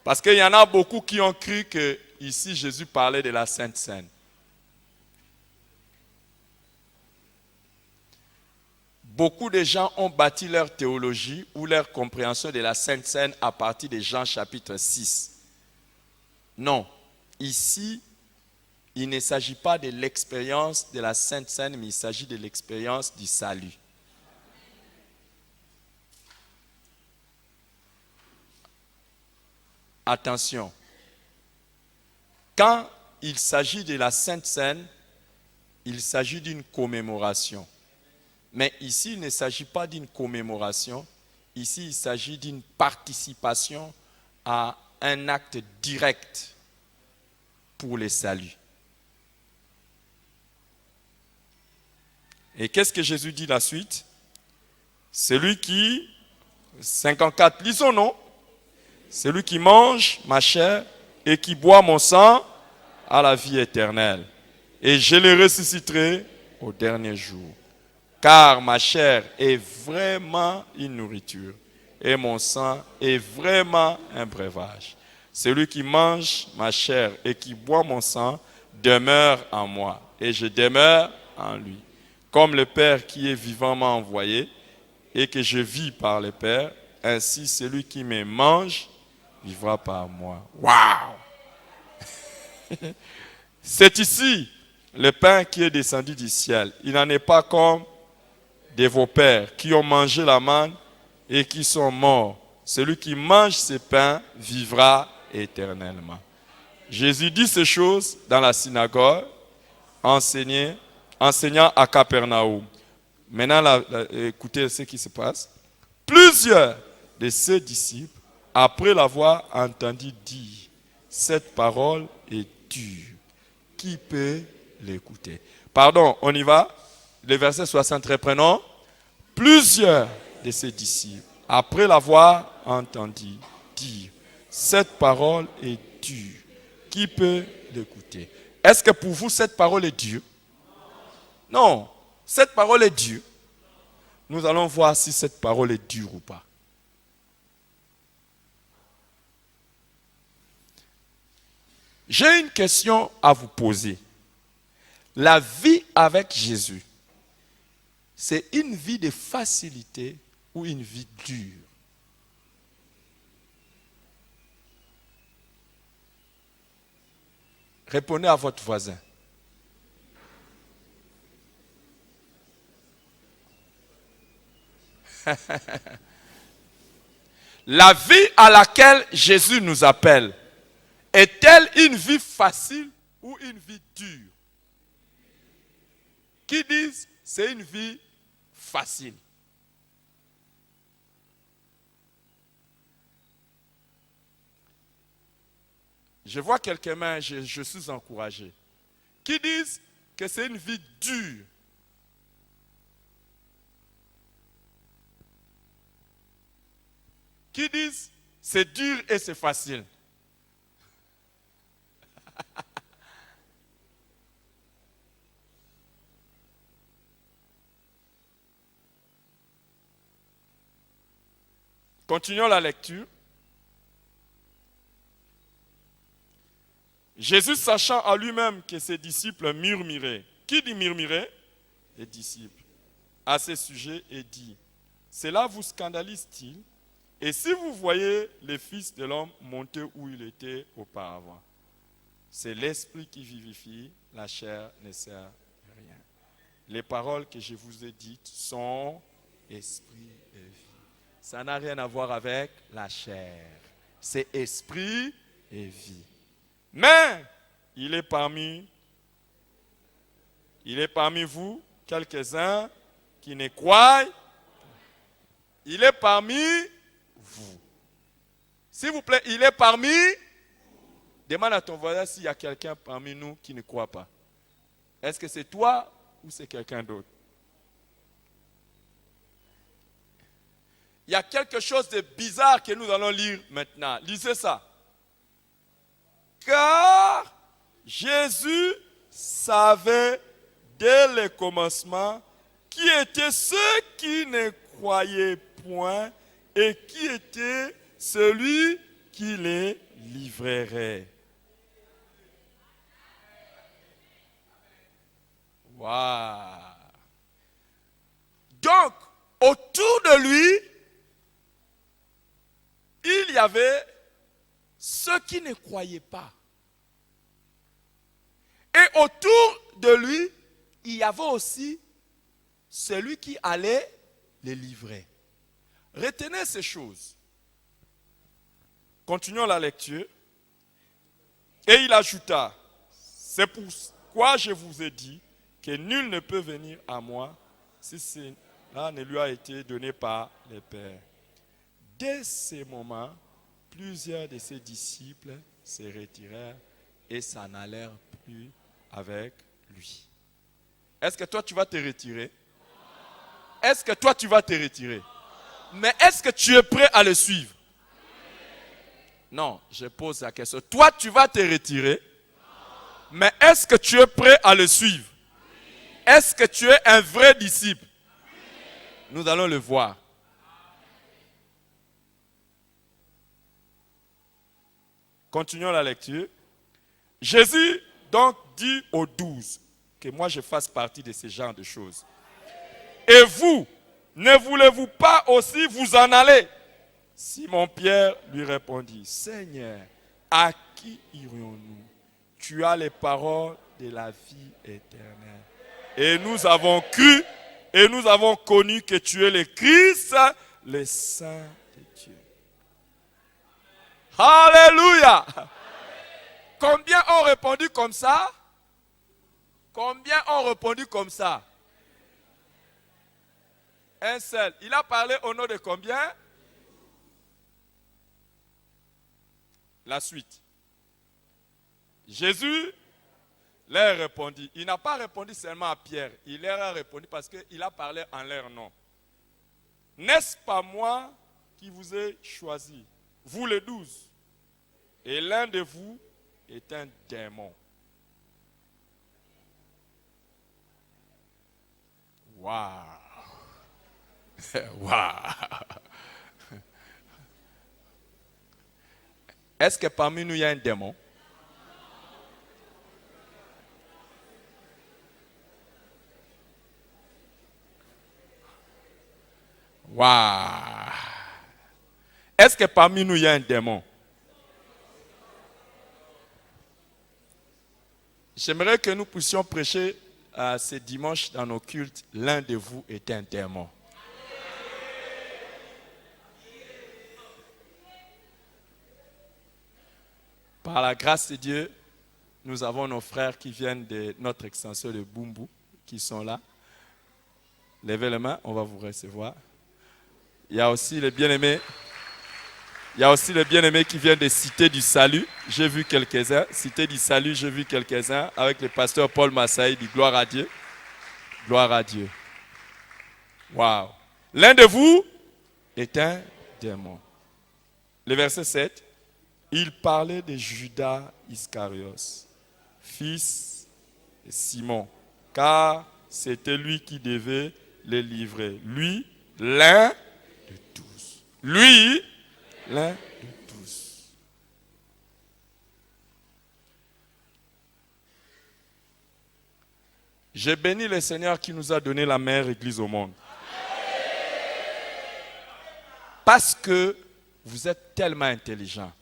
Parce qu'il y en a beaucoup qui ont cru que ici Jésus parlait de la Sainte Seine. Beaucoup de gens ont bâti leur théologie ou leur compréhension de la Sainte Seine à partir de Jean chapitre 6. Non, ici il ne s'agit pas de l'expérience de la Sainte Seine, mais il s'agit de l'expérience du salut. Attention, quand il s'agit de la Sainte Seine, il s'agit d'une commémoration. Mais ici, il ne s'agit pas d'une commémoration. Ici, il s'agit d'une participation à un acte direct pour le salut. Et qu'est-ce que Jésus dit la suite? Celui qui, 54, lisons, non? Celui qui mange ma chair et qui boit mon sang a la vie éternelle. Et je le ressusciterai au dernier jour. Car ma chair est vraiment une nourriture et mon sang est vraiment un breuvage. Celui qui mange ma chair et qui boit mon sang demeure en moi et je demeure en lui. Comme le Père qui est vivant m'a envoyé et que je vis par le Père, ainsi celui qui me mange vivra par moi. Waouh! C'est ici le pain qui est descendu du ciel. Il n'en est pas comme de vos pères qui ont mangé la manne et qui sont morts. Celui qui mange ce pain vivra éternellement. Jésus dit ces choses dans la synagogue, enseignant à Capernaum. Maintenant, écoutez ce qui se passe. Plusieurs de ses disciples, après l'avoir entendu dire, cette parole est dure. Qui peut l'écouter? Pardon, on y va. Le verset 60, reprenons. Plusieurs de ses disciples, après l'avoir entendu dire, cette parole est dure. Qui peut l'écouter? Est-ce que pour vous, cette parole est dure? Non, cette parole est dure. Nous allons voir si cette parole est dure ou pas. J'ai une question à vous poser. La vie avec Jésus, c'est une vie de facilité ou une vie dure? Répondez à votre voisin. La vie à laquelle Jésus nous appelle, est-elle une vie facile ou une vie dure? Qui disent c'est une vie facile? Je vois quelques mains, je suis encouragé. Qui disent que c'est une vie dure? Qui disent c'est dur et c'est facile? Continuons la lecture. Jésus, sachant à lui-même que ses disciples murmuraient. Qui dit murmurer? Les disciples. À ce sujet, et dit, cela vous scandalise-t-il? Et si vous voyez le Fils de l'homme monter où il était auparavant? C'est l'esprit qui vivifie, la chair ne sert à rien. Les paroles que je vous ai dites sont esprit et vie. Ça n'a rien à voir avec la chair. C'est esprit et vie. Mais il est parmi vous quelques-uns qui ne croient. Il est parmi vous. S'il vous plaît, il est parmi. Demande à ton voisin s'il y a quelqu'un parmi nous qui ne croit pas. Est-ce que c'est toi ou c'est quelqu'un d'autre? Il y a quelque chose de bizarre que nous allons lire maintenant. Lisez ça. Car Jésus savait dès le commencement qui étaient ceux qui ne croyaient point et qui était celui qui les livrerait. Waouh! Donc, autour de lui, il y avait ceux qui ne croyaient pas. Et autour de lui, il y avait aussi celui qui allait les livrer. Retenez ces choses. Continuons la lecture. Et il ajouta, c'est pourquoi je vous ai dit que nul ne peut venir à moi si cela ne lui a été donné par les pères. Dès ce moment, plusieurs de ses disciples se retirèrent et s'en allèrent plus avec lui. Est-ce que toi tu vas te retirer? Est-ce que toi tu vas te retirer? Mais est-ce que tu es prêt à le suivre? Non, je pose la question. Toi tu vas te retirer, mais est-ce que tu es prêt à le suivre? Est-ce que tu es un vrai disciple? Nous allons le voir. Continuons la lecture. Jésus donc dit aux 12 que moi je fasse partie de ce genre de choses. Et vous, ne voulez-vous pas aussi vous en aller? Simon-Pierre lui répondit, Seigneur, à qui irions-nous? Tu as les paroles de la vie éternelle. Et nous avons cru et nous avons connu que tu es le Christ, le Saint de Dieu. Alléluia! Combien ont répondu comme ça? Combien ont répondu comme ça? Un seul. Il a parlé au nom de combien? La suite. Jésus leur répondit. Il n'a pas répondu seulement à Pierre. Il leur a répondu parce qu'il a parlé en leur nom. N'est-ce pas moi qui vous ai choisi, vous les 12? Et l'un de vous est un démon. Waouh! Waouh! Est-ce que parmi nous il y a un démon? Waouh! Est-ce que parmi nous il y a un démon? J'aimerais que nous puissions prêcher ce dimanche dans nos cultes. L'un de vous est un démon. Par la grâce de Dieu, nous avons nos frères qui viennent de notre extension de Bumbu, qui sont là. Levez les mains, on va vous recevoir. Il y a aussi les bien-aimés. Il y a aussi les bien-aimés qui viennent de Cité du Salut. J'ai vu quelques-uns. Cité du Salut, j'ai vu quelques-uns avec le pasteur Paul Massaï. Dit gloire à Dieu. Gloire à Dieu. Waouh. L'un de vous est un démon. Le verset 7. Il parlait de Judas Iscariot, fils de Simon, car c'était lui qui devait les livrer. Lui, l'un de tous. Lui, l'un de tous. Je bénis le Seigneur qui nous a donné la meilleure église au monde. Parce que vous êtes tellement intelligents.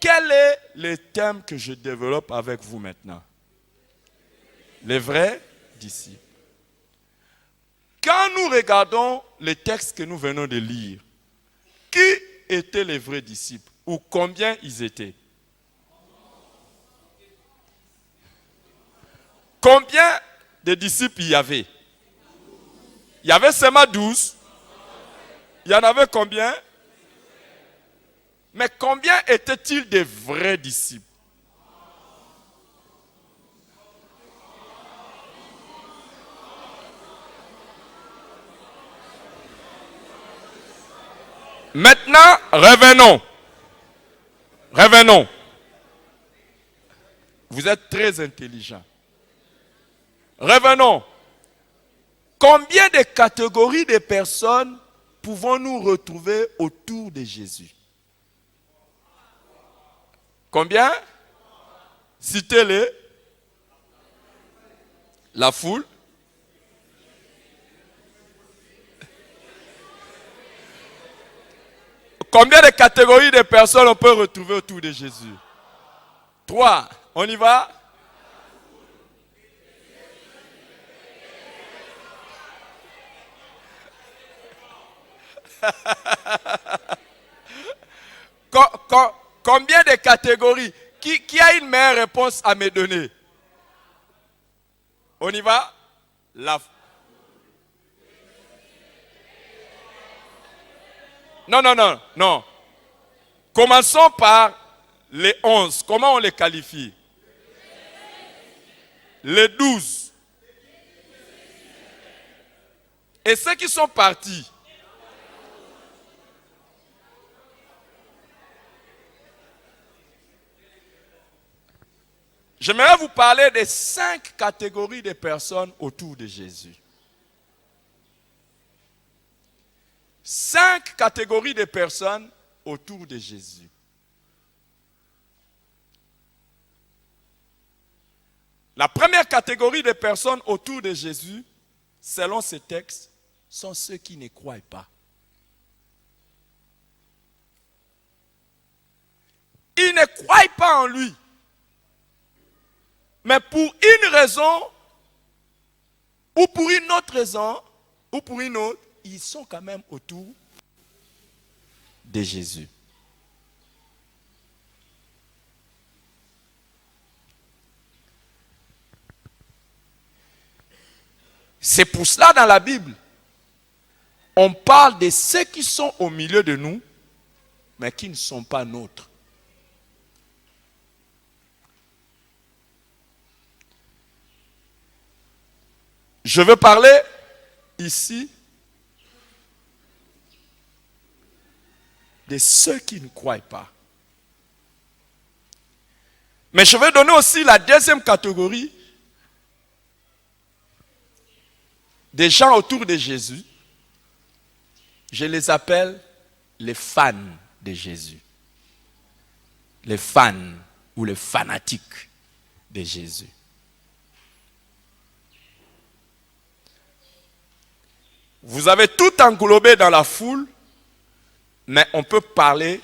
Quel est le thème que je développe avec vous maintenant? Les vrais disciples. Quand nous regardons les textes que nous venons de lire, qui étaient les vrais disciples ou combien ils étaient? Combien de disciples il y avait? Il y avait seulement 12. Il y en avait combien? Mais combien étaient-ils des vrais disciples? Maintenant, revenons. Revenons. Vous êtes très intelligents. Revenons. Combien de catégories de personnes pouvons-nous retrouver autour de Jésus? Combien? Citez-les. La foule. Combien de catégories de personnes on peut retrouver autour de Jésus? 3. On y va? Combien de catégories? Qui a une meilleure réponse à me donner? On y va? Non. Commençons par les 11. Comment on les qualifie? Les 12. Et ceux qui sont partis? J'aimerais vous parler des 5 catégories de personnes autour de Jésus. 5 catégories de personnes autour de Jésus. La première catégorie de personnes autour de Jésus, selon ce texte, sont ceux qui ne croient pas. Ils ne croient pas en lui. Mais pour une raison, ou pour une autre raison, ou pour une autre, ils sont quand même autour de Jésus. C'est pour cela dans la Bible, on parle de ceux qui sont au milieu de nous, mais qui ne sont pas nôtres. Je veux parler ici de ceux qui ne croient pas. Mais je vais donner aussi la deuxième catégorie des gens autour de Jésus. Je les appelle les fans de Jésus. Les fans ou les fanatiques de Jésus. Vous avez tout englobé dans la foule, mais on peut parler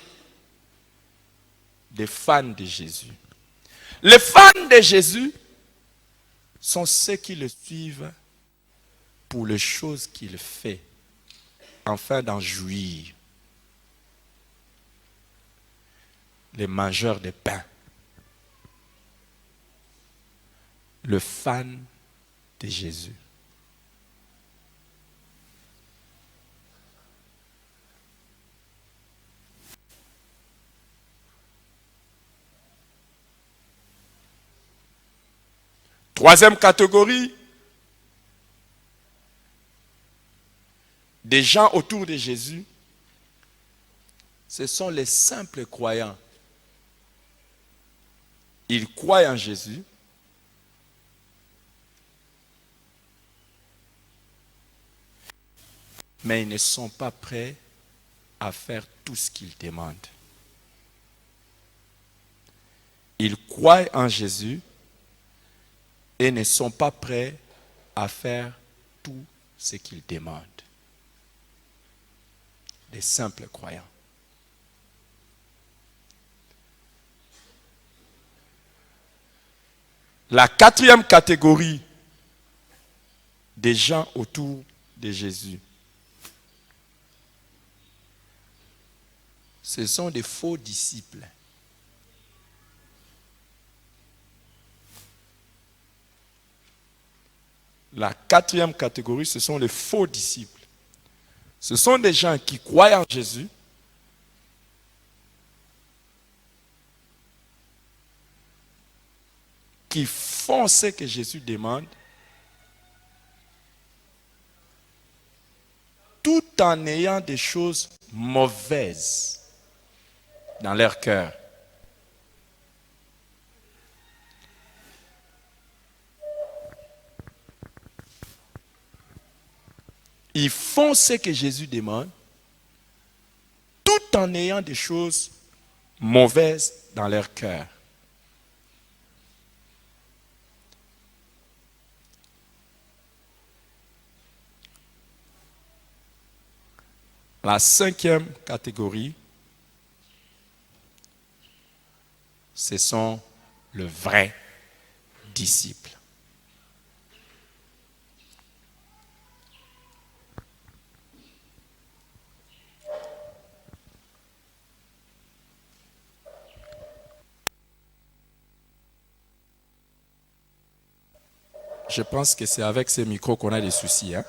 des fans de Jésus. Les fans de Jésus sont ceux qui le suivent pour les choses qu'il fait, afin d'en jouir. Les mangeurs de pain. Le fan de Jésus. Troisième catégorie, des gens autour de Jésus, ce sont les simples croyants. Ils croient en Jésus, mais ils ne sont pas prêts à faire tout ce qu'il demande. Ils croient en Jésus et ne sont pas prêts à faire tout ce qu'il demande. Des simples croyants. La quatrième catégorie des gens autour de Jésus, ce sont des faux disciples. La quatrième catégorie, ce sont les faux disciples. Ce sont des gens qui croient en Jésus, qui font ce que Jésus demande, tout en ayant des choses mauvaises dans leur cœur. Ils font ce que Jésus demande, tout en ayant des choses mauvaises dans leur cœur. La cinquième catégorie, ce sont le vrai disciple. Je pense que c'est avec ces micros qu'on a des soucis. Hein?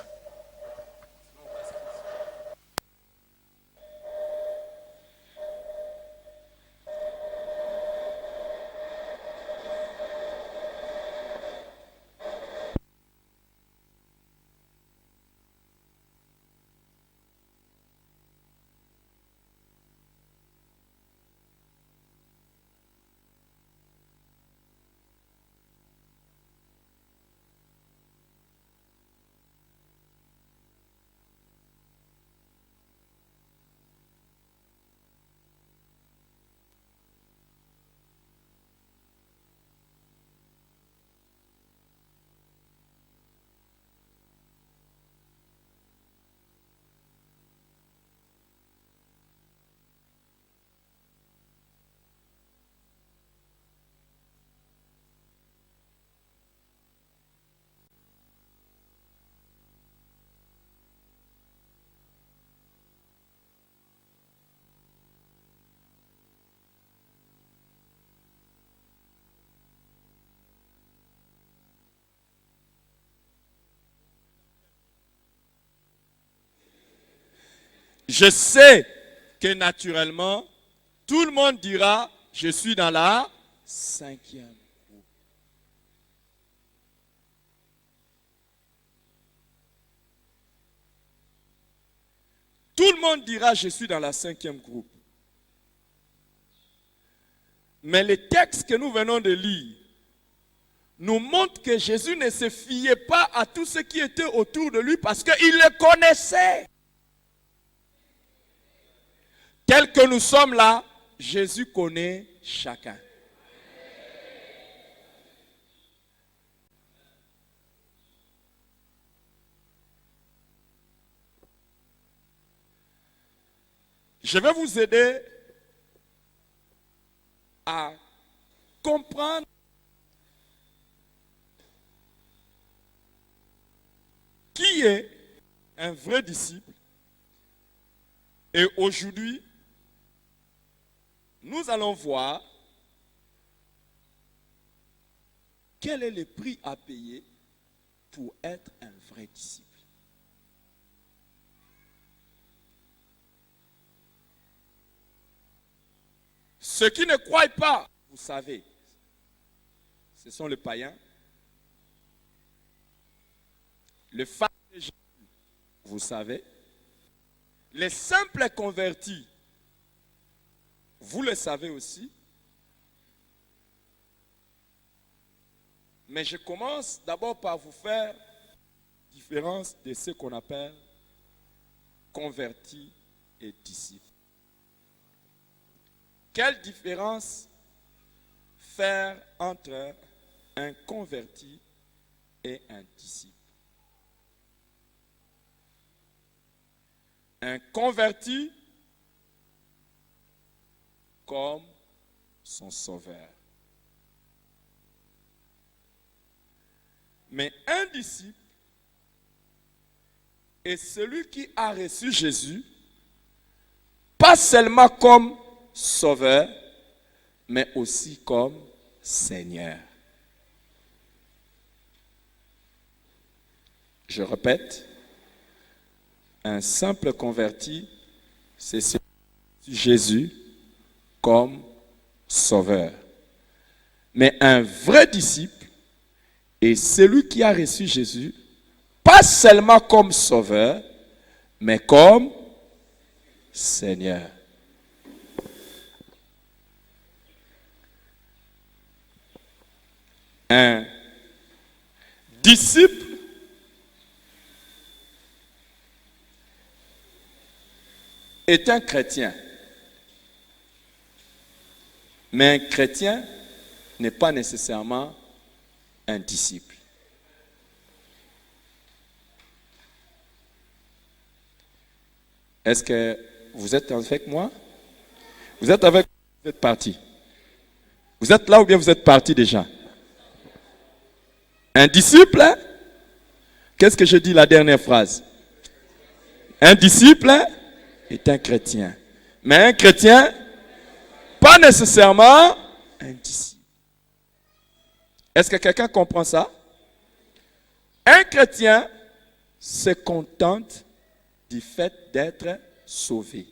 Je sais que naturellement, tout le monde dira, je suis dans la 5e groupe. Tout le monde dira, je suis dans la 5e groupe. Mais les textes que nous venons de lire nous montrent que Jésus ne se fiait pas à tout ce qui était autour de lui parce qu'il le connaissait. Tel que nous sommes là, Jésus connaît chacun. Je vais vous aider à comprendre qui est un vrai disciple. Et aujourd'hui, nous allons voir quel est le prix à payer pour être un vrai disciple. Ceux qui ne croient pas, vous savez, ce sont les païens. Les femmes de Jésus, vous savez. Les simples convertis, vous le savez aussi. Mais je commence d'abord par vous faire différence de ce qu'on appelle convertis et disciples. Quelle différence faire entre un converti et un disciple? Un converti comme son sauveur. Mais un disciple est celui qui a reçu Jésus, pas seulement comme sauveur, mais aussi comme Seigneur. Je répète, un simple converti, c'est celui qui a reçu Jésus comme sauveur. Mais un vrai disciple est celui qui a reçu Jésus, pas seulement comme sauveur, mais comme Seigneur. Un disciple est un chrétien. Mais un chrétien n'est pas nécessairement un disciple. Est-ce que vous êtes avec moi? Vous êtes avec moi? Vous êtes parti. Vous êtes là ou bien vous êtes parti déjà? Un disciple, qu'est-ce que je dis la dernière phrase? Un disciple est un chrétien. Mais un chrétien, pas nécessairement un disciple. Est-ce que quelqu'un comprend ça? Un chrétien se contente du fait d'être sauvé.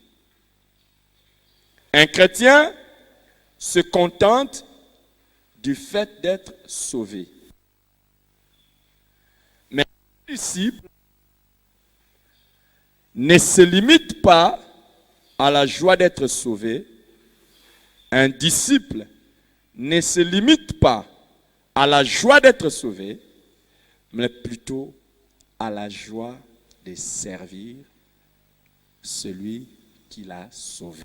Un chrétien se contente du fait d'être sauvé. Mais un disciple ne se limite pas à la joie d'être sauvé. Un disciple ne se limite pas à la joie d'être sauvé, mais plutôt à la joie de servir celui qui l'a sauvé.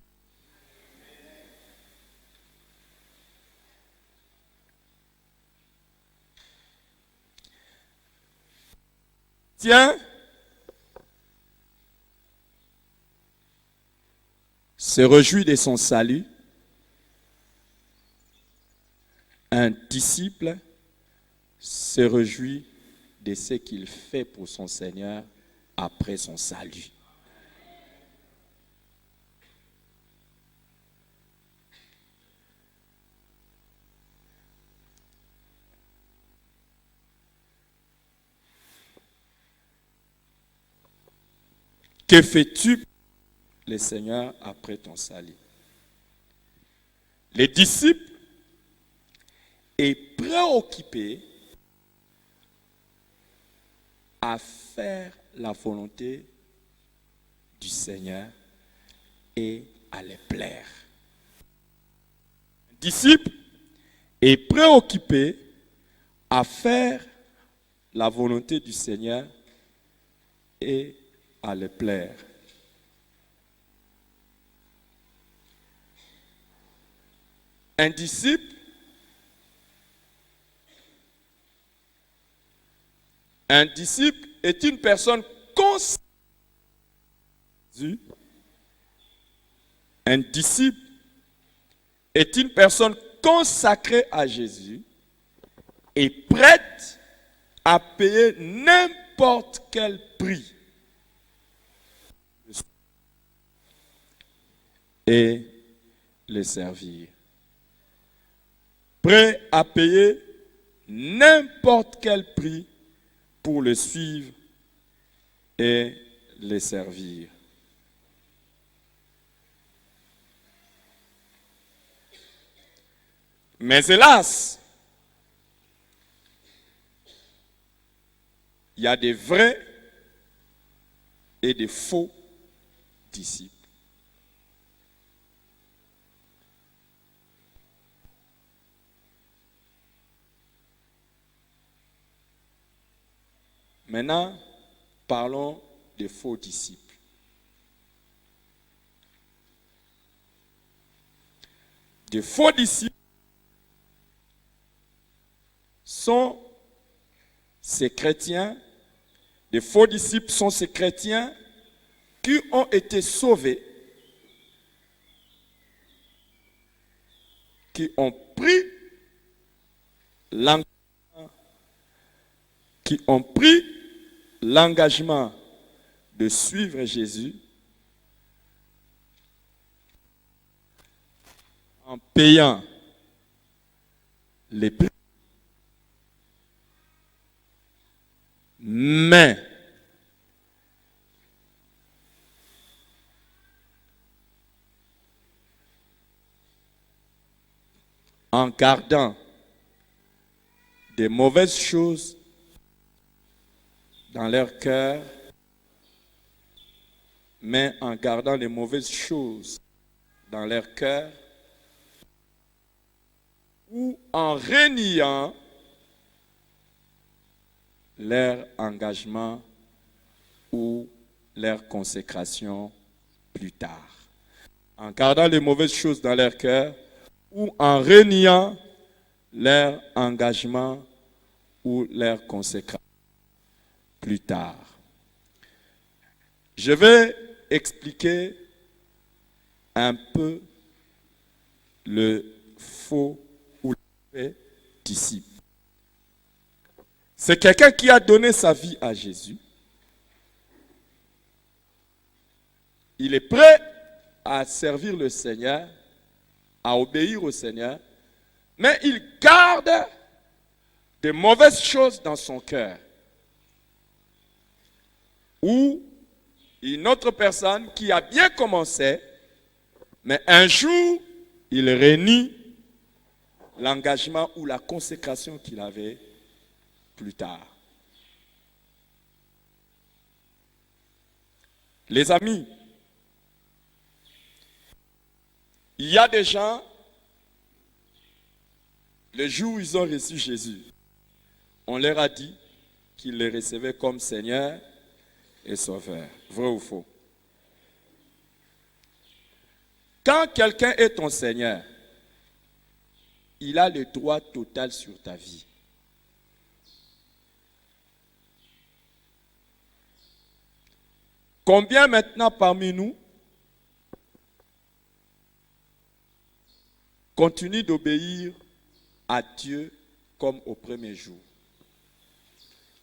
Tiens, se réjouit de son salut. Un disciple se réjouit de ce qu'il fait pour son Seigneur après son salut. Que fais-tu, le Seigneur, après ton salut? Les disciples est préoccupé à faire la volonté du Seigneur et à le plaire. Un disciple est préoccupé à faire la volonté du Seigneur et à le plaire. Un disciple est une personne consacrée. Un disciple est une personne consacrée à Jésus et prête à payer n'importe quel prix et le servir. Prêt à payer n'importe quel prix pour le suivre et le servir. Mais hélas, il y a des vrais et des faux disciples. Maintenant, parlons des faux disciples. Des faux disciples sont ces chrétiens, des faux disciples sont ces chrétiens qui ont été sauvés, qui ont pris l'engagement de suivre Jésus en payant les prix, mais en gardant des mauvaises choses dans leur cœur, mais en gardant les mauvaises choses dans leur cœur, ou en reniant leur engagement ou leur consécration plus tard. En gardant les mauvaises choses dans leur cœur, ou en reniant leur engagement ou leur consécration plus tard. Je vais expliquer un peu le faux ou le vrai disciple. C'est quelqu'un qui a donné sa vie à Jésus. Il est prêt à servir le Seigneur, à obéir au Seigneur, mais il garde de mauvaises choses dans son cœur. Ou une autre personne qui a bien commencé, mais un jour, il renie l'engagement ou la consécration qu'il avait plus tard. Les amis, il y a des gens, le jour où ils ont reçu Jésus, on leur a dit qu'ils le recevaient comme Seigneur et Sauveur. Vrai ou faux? Quand quelqu'un est ton Seigneur, il a le droit total sur ta vie. Combien maintenant parmi nous continuent d'obéir à Dieu comme au premier jour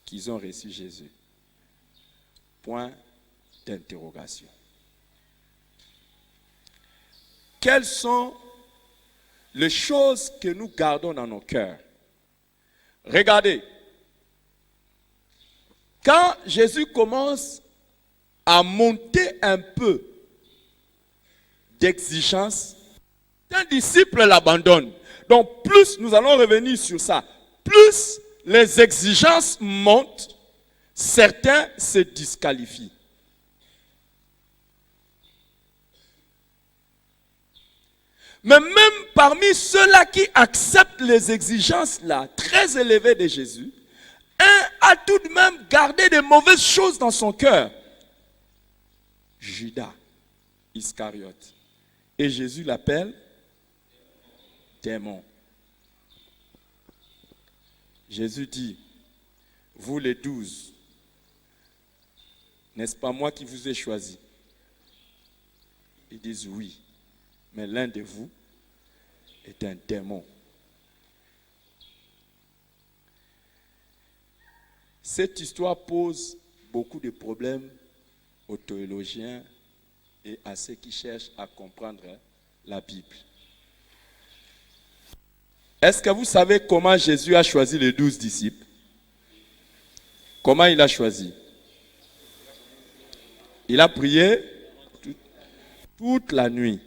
qu'ils ont reçu Jésus? Point d'interrogation. Quelles sont les choses que nous gardons dans nos cœurs? Regardez, quand Jésus commence à monter un peu d'exigence, un disciple l'abandonne. Donc plus nous allons revenir sur ça, plus les exigences montent, certains se disqualifient. Mais même parmi ceux-là qui acceptent les exigences là, très élevées de Jésus, un a tout de même gardé de mauvaises choses dans son cœur. Judas Iscariote. Et Jésus l'appelle démon. Jésus dit, vous les 12, n'est-ce pas moi qui vous ai choisi? Ils disent oui, mais l'un de vous est un démon. Cette histoire pose beaucoup de problèmes aux théologiens et à ceux qui cherchent à comprendre la Bible. Est-ce que vous savez comment Jésus a choisi les 12 disciples? Comment il a choisi? Il a prié toute la nuit.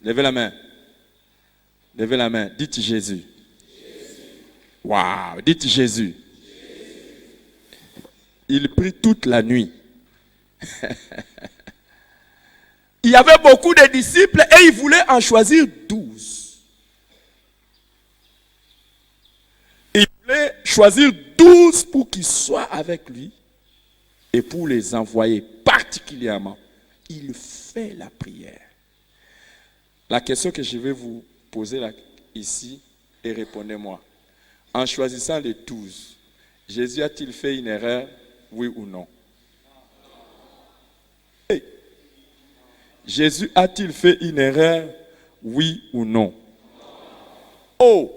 Levez la main. Levez la main. Dites Jésus. Waouh, dites Jésus. Il prie toute la nuit. Il y avait beaucoup de disciples et il voulait en choisir 12. Il voulait choisir 12 pour qu'ils soient avec lui et pour les envoyer particulièrement. Il fait la prière. La question que je vais vous poser là, ici, et répondez-moi. En choisissant les 12, Jésus a-t-il fait une erreur, oui ou non? Hey. Jésus a-t-il fait une erreur, oui ou non? Oh,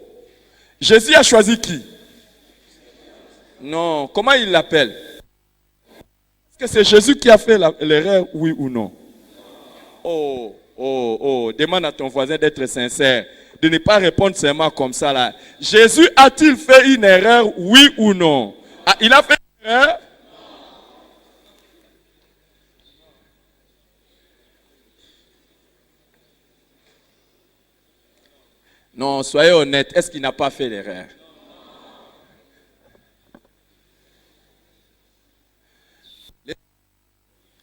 Jésus a choisi qui? Non, comment il l'appelle? Est-ce que c'est Jésus qui a fait l'erreur, oui ou non? Oh, demande à ton voisin d'être sincère, de ne pas répondre seulement comme ça là. Jésus a-t-il fait une erreur, oui ou non? Ah, il a fait une erreur? Non, soyez honnête, est-ce qu'il n'a pas fait l'erreur?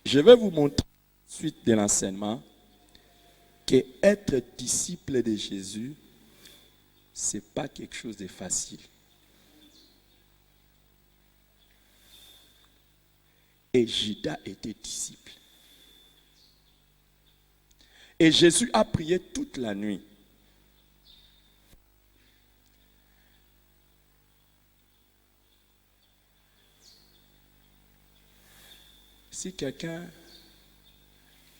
Je vais vous montrer suite de l'enseignement que être disciple de Jésus, ce n'est pas quelque chose de facile. Et Judas était disciple. Et Jésus a prié toute la nuit. Si quelqu'un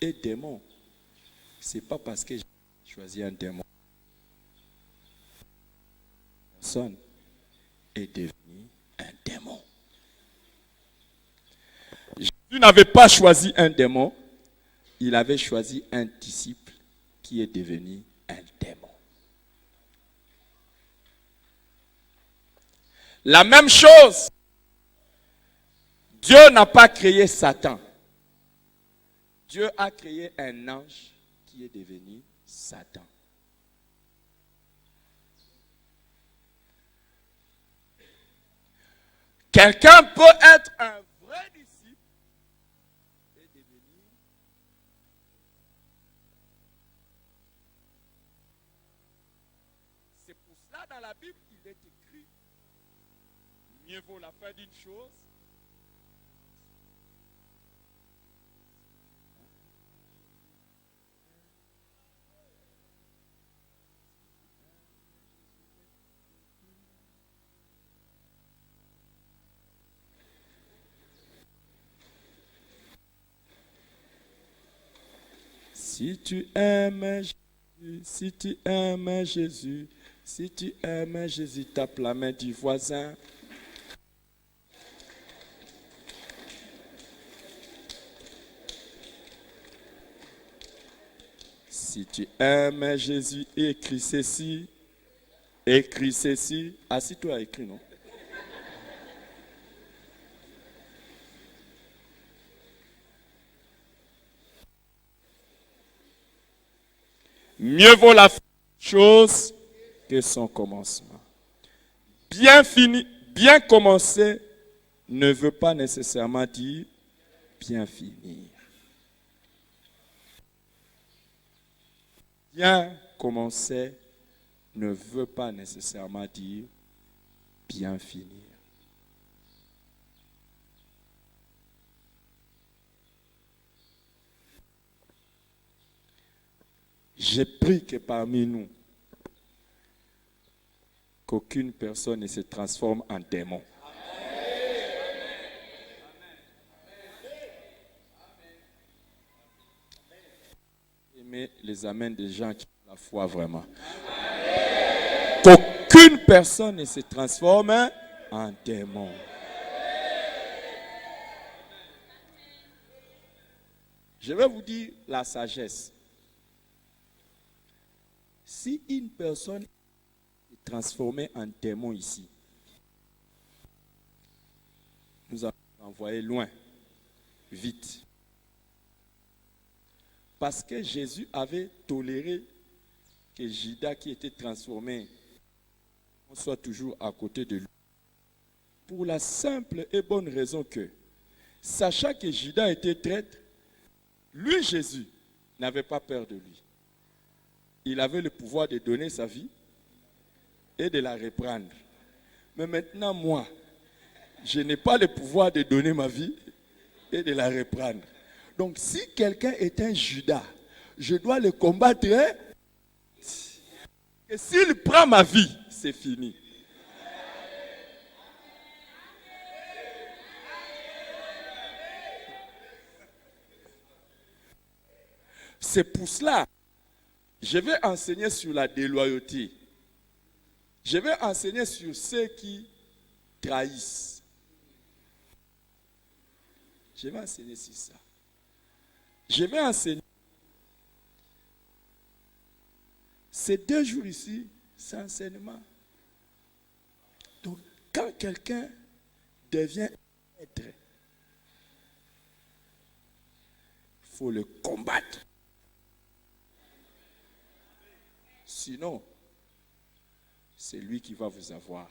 est démon, ce n'est pas parce que j'ai choisi un démon. Personne est devenu un démon. Jésus n'avait pas choisi un démon, il avait choisi un disciple qui est devenu un démon. La même chose Dieu n'a pas créé Satan. Dieu a créé un ange qui est devenu Satan. Quelqu'un peut être un vrai disciple et devenir. C'est pour cela dans la Bible il est écrit, mieux vaut la fin d'une chose. Si tu aimes Jésus, si tu aimes Jésus, si tu aimes Jésus, tape la main du voisin. Si tu aimes Jésus, écris ceci. Écris ceci. Assis-toi, écris, non? Mieux vaut la fin d'une chose que son commencement. Bien fini, bien commencer ne veut pas nécessairement dire bien finir. Bien commencer ne veut pas nécessairement dire bien finir. J'ai pris que parmi nous, qu'aucune personne ne se transforme en démon. Aimer les amens des gens qui ont la foi vraiment. Qu'aucune personne ne se transforme en démon. Je vais vous dire la sagesse. Si une personne est transformée en démon ici, nous allons l'envoyer loin, vite. Parce que Jésus avait toléré que Judas qui était transformé soit toujours à côté de lui. Pour la simple et bonne raison que, sachant que Judas était traître, lui, Jésus, n'avait pas peur de lui. Il avait le pouvoir de donner sa vie et de la reprendre. Mais maintenant, moi, je n'ai pas le pouvoir de donner ma vie et de la reprendre. Donc, si quelqu'un est un Judas, je dois le combattre. Et s'il prend ma vie, c'est fini. C'est pour cela. Je vais enseigner sur la déloyauté. Je vais enseigner sur ceux qui trahissent. Je vais enseigner sur ça. Je vais enseigner. Ces 2 jours ici, c'est enseignement. Donc, quand quelqu'un devient maître, il faut le combattre. Sinon, c'est lui qui va vous avoir.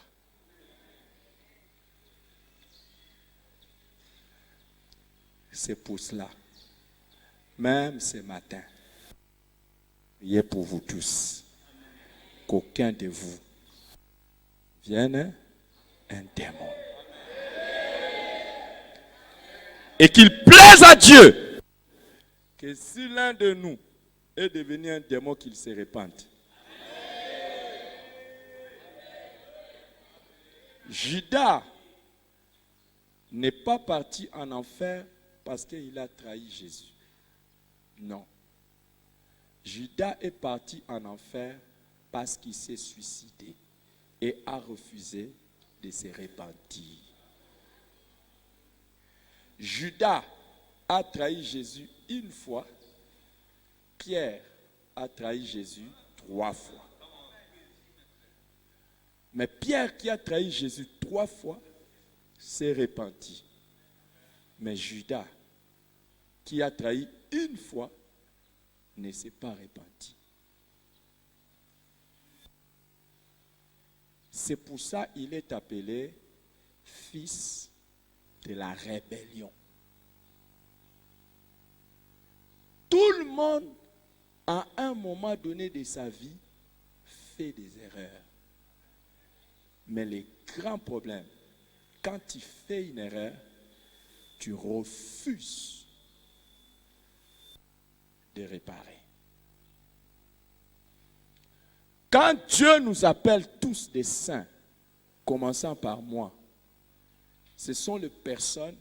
C'est pour cela. Même ce matin, priez pour vous tous. Qu'aucun de vous vienne un démon. Et qu'il plaise à Dieu que si l'un de nous est devenu un démon, qu'il se répande. Judas n'est pas parti en enfer parce qu'il a trahi Jésus. Non. Judas est parti en enfer parce qu'il s'est suicidé et a refusé de se repentir. Judas a trahi Jésus une fois. Pierre a trahi Jésus 3 fois. Mais Pierre qui a trahi Jésus 3 fois s'est repenti. Mais Judas, qui a trahi une fois, ne s'est pas repenti. C'est pour ça qu'il est appelé fils de la rébellion. Tout le monde, à un moment donné de sa vie, fait des erreurs. Mais le grand problème, quand tu fais une erreur, tu refuses de réparer. Quand Dieu nous appelle tous des saints, commençant par moi, ce sont les personnes,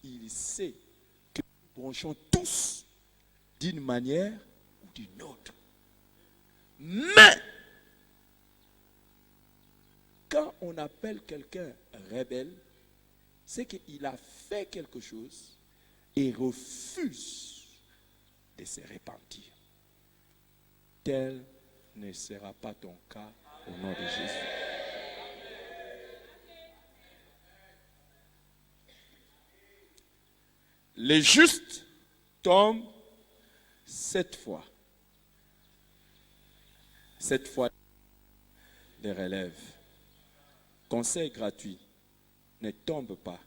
il sait que nous branchons tous d'une manière ou d'une autre. Mais, quand on appelle quelqu'un rebelle, c'est qu'il a fait quelque chose et refuse de se repentir. Tel ne sera pas ton cas au nom de Jésus. Les justes tombent 7 fois. 7 fois les relèves. Conseil gratuit. Ne tombe pas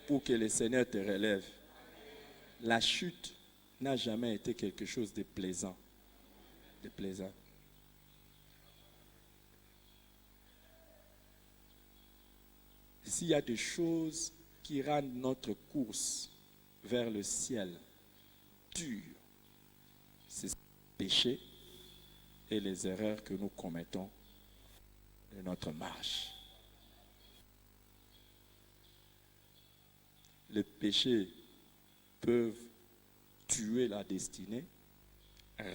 pour que le Seigneur te relève. La chute n'a jamais été quelque chose de plaisant. De plaisant. S'il y a des choses qui rendent notre course vers le ciel dure, c'est le péché et les erreurs que nous commettons de notre marche. Les péchés peuvent tuer la destinée,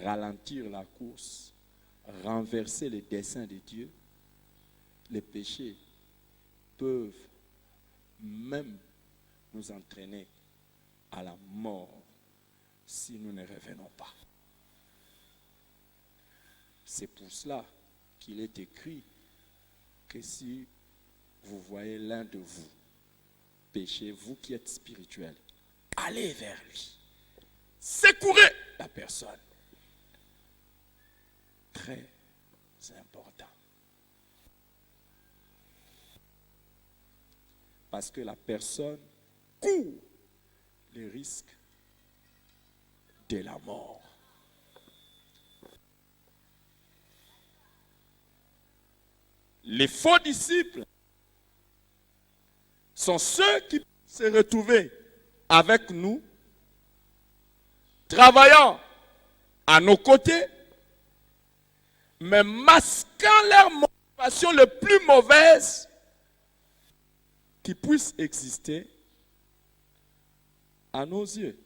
ralentir la course, renverser les desseins de Dieu. Les péchés peuvent même nous entraîner à la mort si nous ne revenons pas. C'est pour cela qu'il est écrit que si vous voyez l'un de vous pécher, vous qui êtes spirituel, allez vers lui. Secourez la personne. Très important. Parce que la personne court le risque de la mort. Les faux disciples sont ceux qui se retrouvent avec nous, travaillant à nos côtés, mais masquant leur motivation le plus mauvaise qui puisse exister à nos yeux.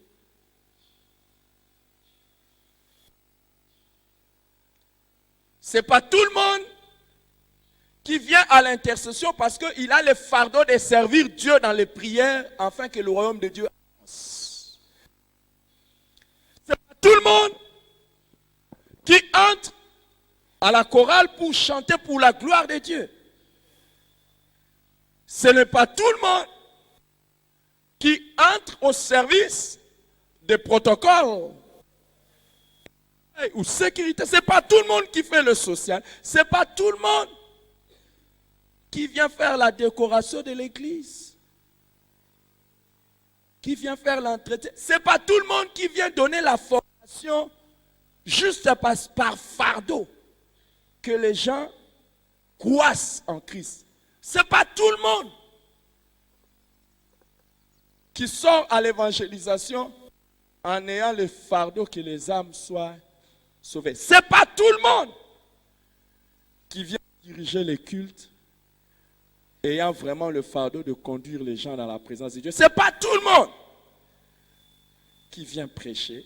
Ce n'est pas tout le monde qui vient à l'intercession parce qu'il a le fardeau de servir Dieu dans les prières afin que le royaume de Dieu avance. Ce n'est pas tout le monde qui entre à la chorale pour chanter pour la gloire de Dieu. Ce n'est pas tout le monde qui entre au service des protocoles ou sécurité. Ce n'est pas tout le monde qui fait le social. Ce n'est pas tout le monde qui vient faire la décoration de l'église, qui vient faire l'entretien. Ce n'est pas tout le monde qui vient donner la formation juste par fardeau que les gens croissent en Christ. Ce n'est pas tout le monde qui sort à l'évangélisation en ayant le fardeau que les âmes soient sauvées. Ce n'est pas tout le monde qui vient diriger les cultes ayant vraiment le fardeau de conduire les gens dans la présence de Dieu. Ce n'est pas tout le monde qui vient prêcher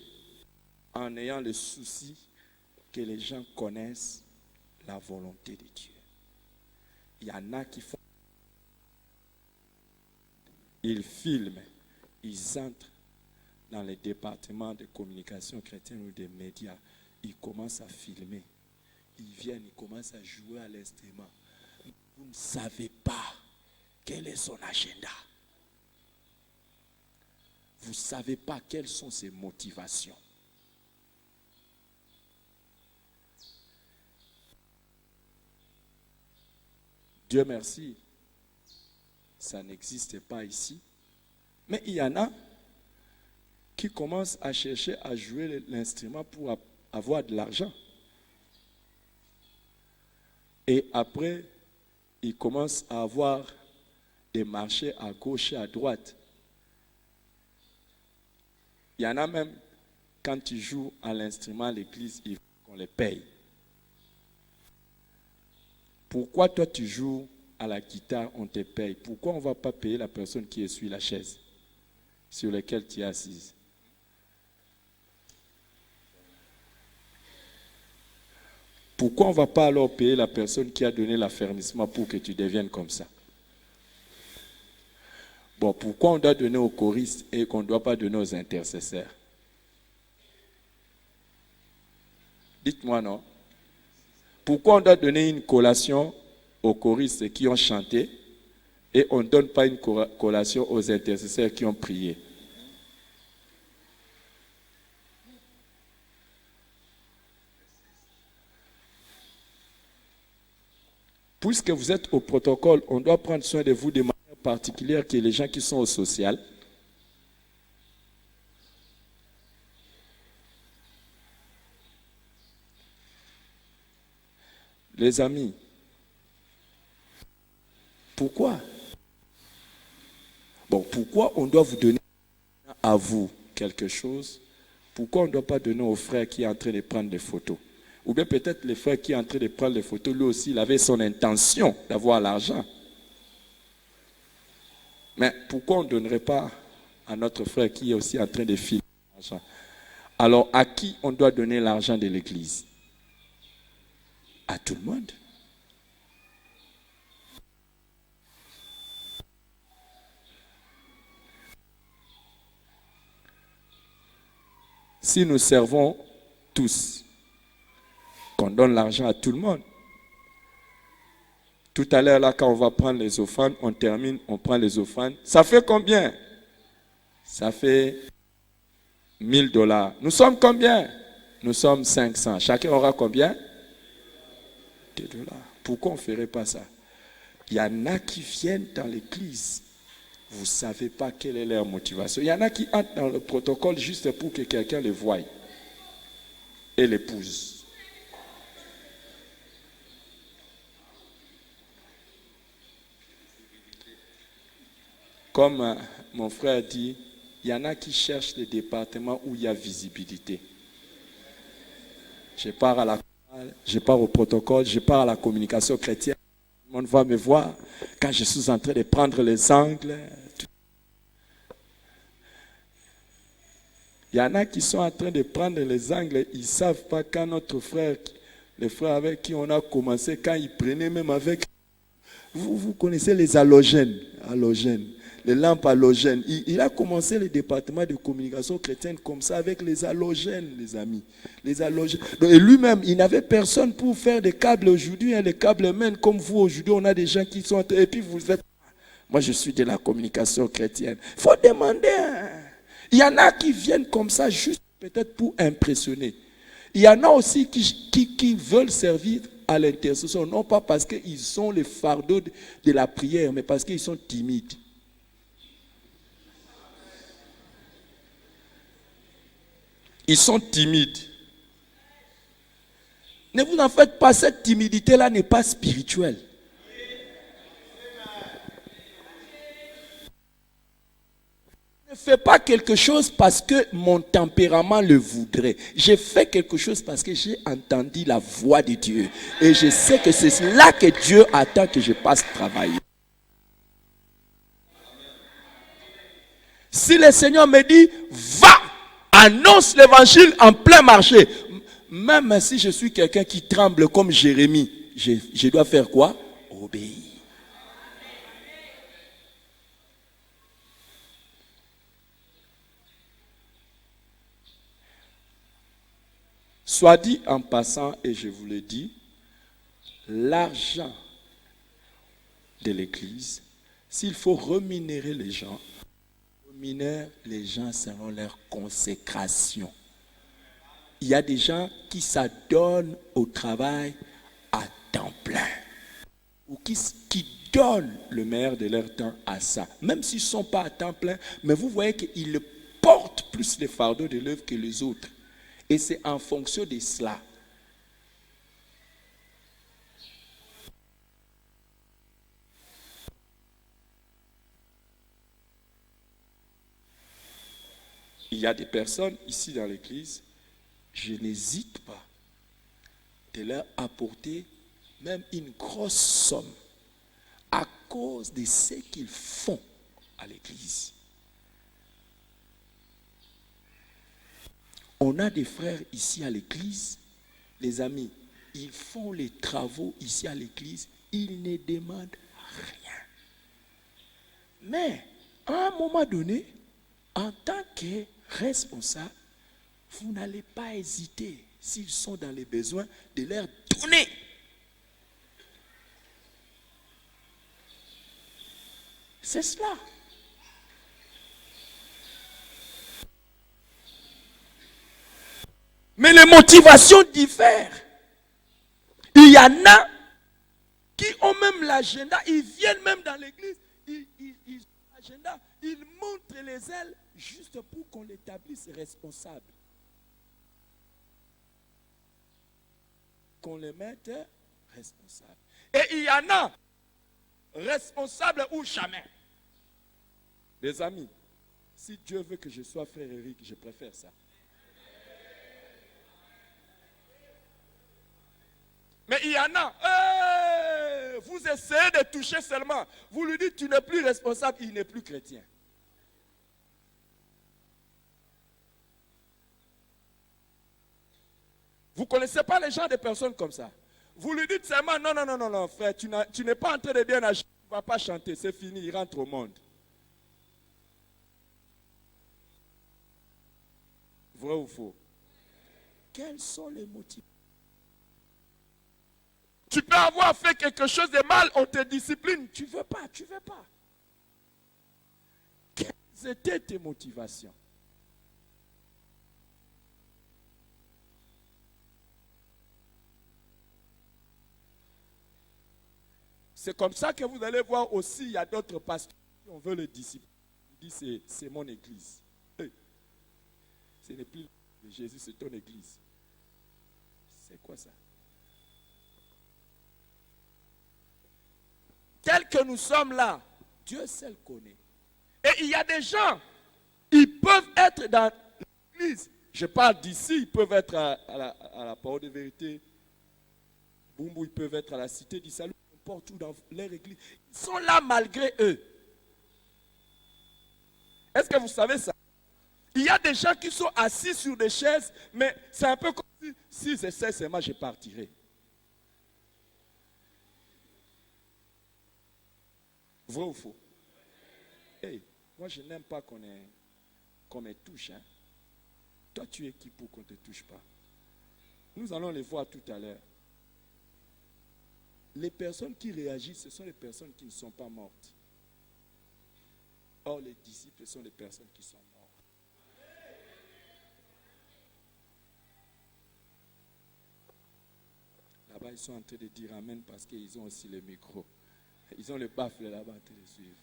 en ayant le souci que les gens connaissent la volonté de Dieu. Il y en a qui font. Ils filment, ils entrent dans les départements de communication chrétienne ou des médias. Ils commencent à filmer. Ils viennent, ils commencent à jouer à l'instrument. Vous ne savez pas quel est son agenda. vous ne savez pas quelles sont ses motivations. Dieu merci, ça n'existe pas ici. Mais il y en a qui commencent à chercher à jouer l'instrument pour avoir de l'argent. Et après, ils commencent à avoir des marchés à gauche et à droite. Il y en a même, quand ils jouent à l'instrument à l'église, il faut qu'on les paye. Pourquoi toi tu joues à la guitare, on te paye? Pourquoi on ne va pas payer la personne qui essuie la chaise sur laquelle tu es assise? Pourquoi on ne va pas alors payer la personne qui a donné l'affermissement pour que tu deviennes comme ça? Bon, pourquoi on doit donner aux choristes et qu'on ne doit pas donner aux intercesseurs? Dites-moi non. Pourquoi on doit donner une collation aux choristes qui ont chanté et on ne donne pas une collation aux intercesseurs qui ont prié? Puisque vous êtes au protocole, on doit prendre soin de vous de manière particulière que les gens qui sont au social. Les amis, pourquoi? Bon, pourquoi on doit vous donner à vous quelque chose? Pourquoi on ne doit pas donner au frère qui est en train de prendre des photos? Ou bien peut-être le frère qui est en train de prendre les photos, lui aussi, il avait son intention d'avoir l'argent. Mais pourquoi on ne donnerait pas à notre frère qui est aussi en train de filer l'argent? Alors, à qui on doit donner l'argent de l'église? À tout le monde. Si nous servons tous, qu'on donne l'argent à tout le monde. Tout à l'heure, là, quand on va prendre les offrandes, on termine, on prend les offrandes. Ça fait combien? Ça fait $1000. Nous sommes combien? Nous sommes 500. Chacun aura combien? $2. Pourquoi on ne ferait pas ça? Il y en a qui viennent dans l'église. Vous ne savez pas quelle est leur motivation. Il y en a qui entrent dans le protocole juste pour que quelqu'un les voie et l'épouse. Comme mon frère dit, il y en a qui cherchent des départements où il y a visibilité. Je pars à la chorale, je pars au protocole, je pars à la communication chrétienne. Tout le monde va me voir quand je suis en train de prendre les angles. Il y en a qui sont en train de prendre les angles, ils ne savent pas quand notre frère, les frères avec qui on a commencé, quand ils prenaient même avec... Vous connaissez les halogènes, les lampes halogènes. Il a commencé le département de communication chrétienne comme ça avec les halogènes, les amis. Les halogènes. Et lui-même, il n'avait personne pour faire des câbles aujourd'hui. Les câbles mènent comme vous aujourd'hui. On a des gens qui sont... Et puis vous êtes... Moi, je suis de la communication chrétienne. Il faut demander. Il y en a qui viennent comme ça juste peut-être pour impressionner. Il y en a aussi qui veulent servir à l'intercession, non pas parce qu'ils ont le fardeau de la prière, mais parce qu'ils sont timides. Ils sont timides. Ne vous en faites pas, cette timidité-là n'est pas spirituelle. Je ne fais pas quelque chose parce que mon tempérament le voudrait. J'ai fait quelque chose parce que j'ai entendu la voix de Dieu. Et je sais que c'est là que Dieu attend que je passe travailler. Si le Seigneur me dit, va, annonce l'évangile en plein marché. Même si je suis quelqu'un qui tremble comme Jérémie, je dois faire quoi? Obéir. Soit dit en passant, et je vous le dis, l'argent de l'église, s'il faut rémunérer les gens, mineurs les gens selon leur consécration. Il y a des gens qui s'adonnent au travail à temps plein. Ou qui donnent le meilleur de leur temps à ça. Même s'ils ne sont pas à temps plein, mais vous voyez qu'ils portent plus les fardeaux de l'œuvre que les autres. Et c'est en fonction de cela. Il y a des personnes ici dans l'église, je n'hésite pas de leur apporter même une grosse somme à cause de ce qu'ils font à l'église. On a des frères ici à l'église, les amis, ils font les travaux ici à l'église, ils ne demandent rien. Mais à un moment donné, en tant que responsable, vous n'allez pas hésiter, s'ils sont dans les besoins, de leur donner. C'est cela. Mais les motivations diffèrent. Il y en a qui ont même l'agenda, ils viennent même dans l'église, ils ont l'agenda, ils montrent les ailes juste pour qu'on l'établisse responsable. Qu'on les mette responsable. Et il y en a responsable ou jamais. Les amis, si Dieu veut que je sois frère Eric, je préfère ça. Mais il y en a, vous essayez de toucher seulement. Vous lui dites, tu n'es plus responsable, il n'est plus chrétien. Vous ne connaissez pas les gens de personnes comme ça. Vous lui dites seulement, non, frère, tu n'es pas en train de bien agir, tu ne vas pas chanter, c'est fini, il rentre au monde. Vrai ou faux? Quels sont les motifs? Tu peux avoir fait quelque chose de mal, on te discipline, tu ne veux pas. Quelles étaient tes motivations? C'est comme ça que vous allez voir aussi, il y a d'autres pasteurs qui on veut le discipline. Il dit, c'est mon église. Hey, ce n'est plus Jésus, c'est ton église. C'est quoi ça? Tel que nous sommes là, Dieu seul connaît. Et il y a des gens, ils peuvent être dans l'église. Je parle d'ici, ils peuvent être à la parole de vérité. Boumou, ils peuvent être à la cité du salut, n'importe où dans leur église. Ils sont là malgré eux. Est-ce que vous savez ça? Il y a des gens qui sont assis sur des chaises, mais c'est un peu comme si c'est seulement je partirai. Vrai ou faux? Hey, moi je n'aime pas qu'on me touche. Hein? Toi tu es qui pour qu'on ne te touche pas? Nous allons les voir tout à l'heure. Les personnes qui réagissent, ce sont les personnes qui ne sont pas mortes. Or les disciples sont les personnes qui sont mortes. Là-bas ils sont en train de dire amen parce qu'ils ont aussi le micro. Ils ont le baffle là-bas en train de suivre.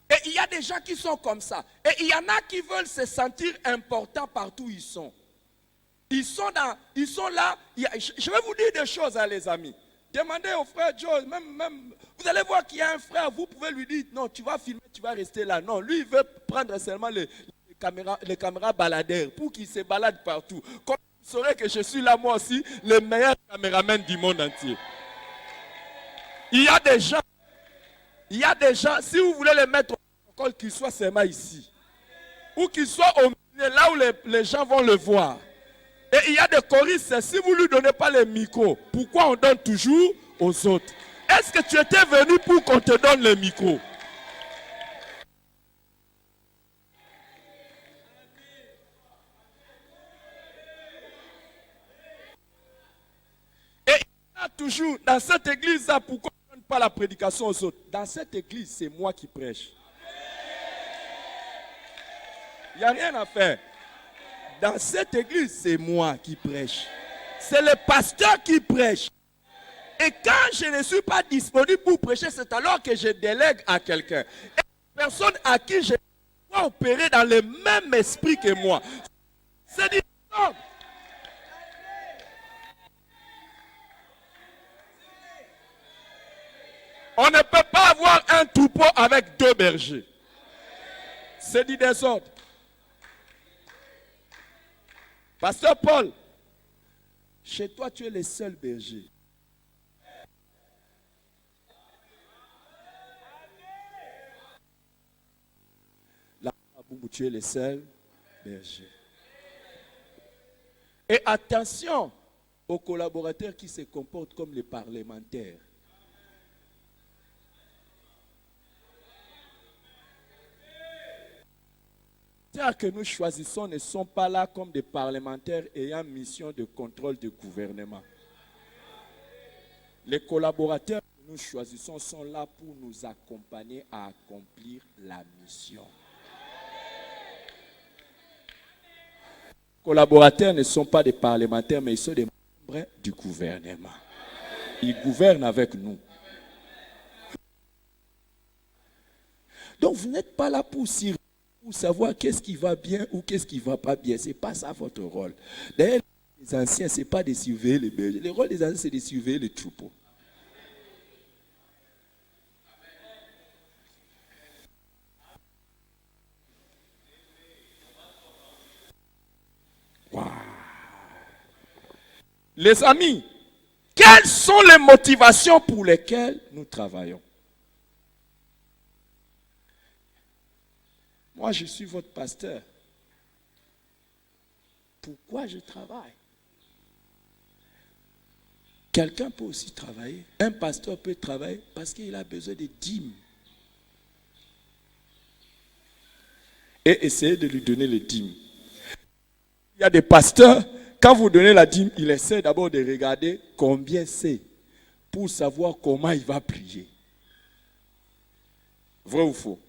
Et il y a des gens qui sont comme ça. Et il y en a qui veulent se sentir importants partout où ils sont. Ils sont là. Je vais vous dire des choses, hein, les amis. Demandez au frère Joe, même, vous allez voir qu'il y a un frère, vous pouvez lui dire, non, tu vas filmer, tu vas rester là. Non, lui, il veut prendre seulement les caméras baladeurs pour qu'il se balade partout. Comme vous saurez que je suis là, moi aussi, le meilleur caméraman du monde entier. Il y a des gens, si vous voulez les mettre au protocole, qu'ils soient seulement ici. Ou qu'ils soient au milieu, là où les gens vont le voir. Et il y a des choristes, si vous ne lui donnez pas les micros, pourquoi on donne toujours aux autres? Est-ce que tu étais venu pour qu'on te donne les micros? Et il y a toujours, dans cette église-là, pourquoi on donne pas la prédication aux autres. Dans cette église, c'est moi qui prêche. Il n'y a rien à faire. Dans cette église, c'est moi qui prêche. C'est le pasteur qui prêche. Et quand je ne suis pas disponible pour prêcher, c'est alors que je délègue à quelqu'un. Et la personne à qui je dois opérer dans le même esprit que moi. C'est différent. On ne peut pas avoir un troupeau avec 2 bergers. C'est du désordre. Pasteur Paul, chez toi, tu es le seul berger. Là, tu es le seul berger. Et attention aux collaborateurs qui se comportent comme les parlementaires. Les que nous choisissons ne sont pas là comme des parlementaires ayant mission de contrôle du gouvernement. Les collaborateurs que nous choisissons sont là pour nous accompagner à accomplir la mission. Les collaborateurs ne sont pas des parlementaires, mais ils sont des membres du gouvernement. Ils gouvernent avec nous. Donc vous n'êtes pas là pour savoir qu'est-ce qui va bien ou qu'est-ce qui ne va pas bien. Ce n'est pas ça votre rôle. D'ailleurs, les anciens, ce n'est pas de surveiller les bergers. Le rôle des anciens, c'est de surveiller les troupeaux. Wow. Les amis, quelles sont les motivations pour lesquelles nous travaillons? Moi, je suis votre pasteur. Pourquoi je travaille? Quelqu'un peut aussi travailler. Un pasteur peut travailler parce qu'il a besoin de dîmes. Et essayez de lui donner les dîmes. Il y a des pasteurs, quand vous donnez la dîme, il essaie d'abord de regarder combien c'est pour savoir comment il va prier. Vrai ou faux?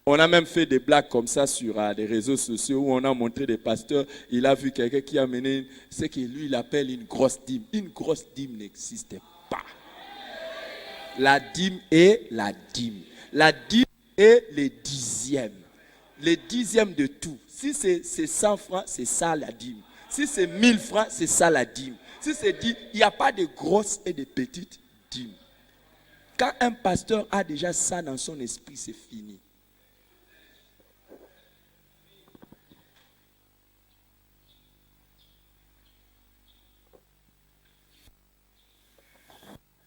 On a même fait des blagues comme ça sur des réseaux sociaux où on a montré des pasteurs. Il a vu quelqu'un qui a mené ce que lui il appelle une grosse dîme. Une grosse dîme n'existe pas. La dîme est la dîme. La dîme est les dixièmes. Les dixièmes de tout. Si c'est 100 francs, c'est ça la dîme. Si c'est 1000 francs, c'est ça la dîme. Si c'est dit, il n'y a pas de grosses et de petites dîmes. Quand un pasteur a déjà ça dans son esprit, c'est fini.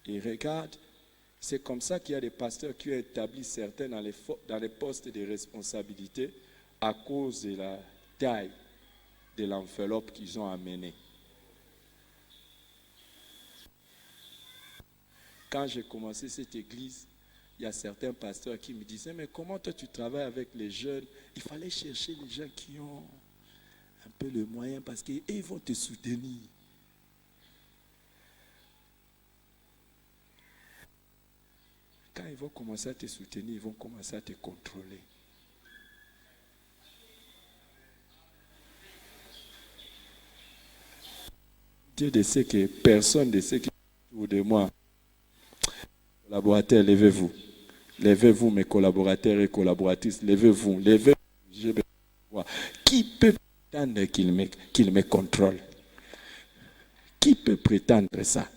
Et regarde, c'est comme ça qu'il y a des pasteurs qui ont établi certains dans les postes de responsabilité à cause de la taille de l'enveloppe qu'ils ont amenée. Quand j'ai commencé cette église, il y a certains pasteurs qui me disaient, mais comment toi tu travailles avec les jeunes? Il fallait chercher les gens qui ont un peu le moyen parce qu'ils vont te soutenir. Quand ils vont commencer à te soutenir, ils vont commencer à te contrôler. Dieu sait que personne ne sait qui est autour de moi. Collaborateurs, levez-vous. Levez-vous, mes collaborateurs et collaboratrices. Levez-vous. Levez-vous. Je vais voir. Qui peut prétendre qu'il me contrôle? Qui peut prétendre ça?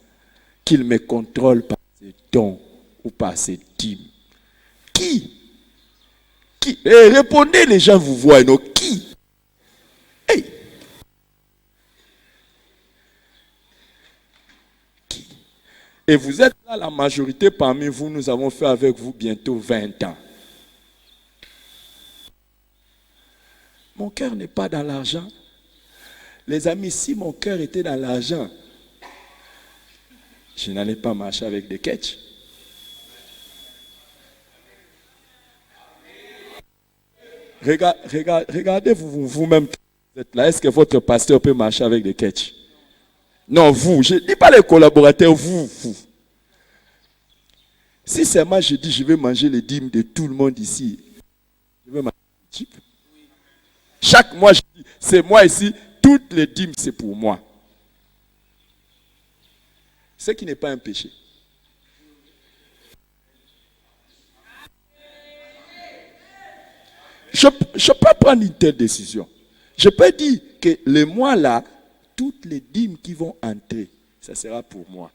Qu'il me contrôle par ses dons ou par ses dîmes? Qui? Répondez, les gens vous voient, non? Qui? Hey. Qui? Et vous êtes là, la majorité parmi vous, nous avons fait avec vous bientôt 20 ans. Mon cœur n'est pas dans l'argent. Les amis, si mon cœur était dans l'argent, je n'allais pas marcher avec des ketchs. Regardez vous-même, vous êtes là. Est-ce que votre pasteur peut marcher avec des ketchs? Non, vous. Je ne dis pas les collaborateurs, vous. Si seulement je dis je vais manger les dîmes de tout le monde ici, je vais manger les types. Chaque mois, je dis, c'est moi ici, toutes les dîmes, c'est pour moi. Ce qui n'est pas un péché. Je peux prendre une telle décision. Je peux dire que le mois là, toutes les dîmes qui vont entrer, ça sera pour moi.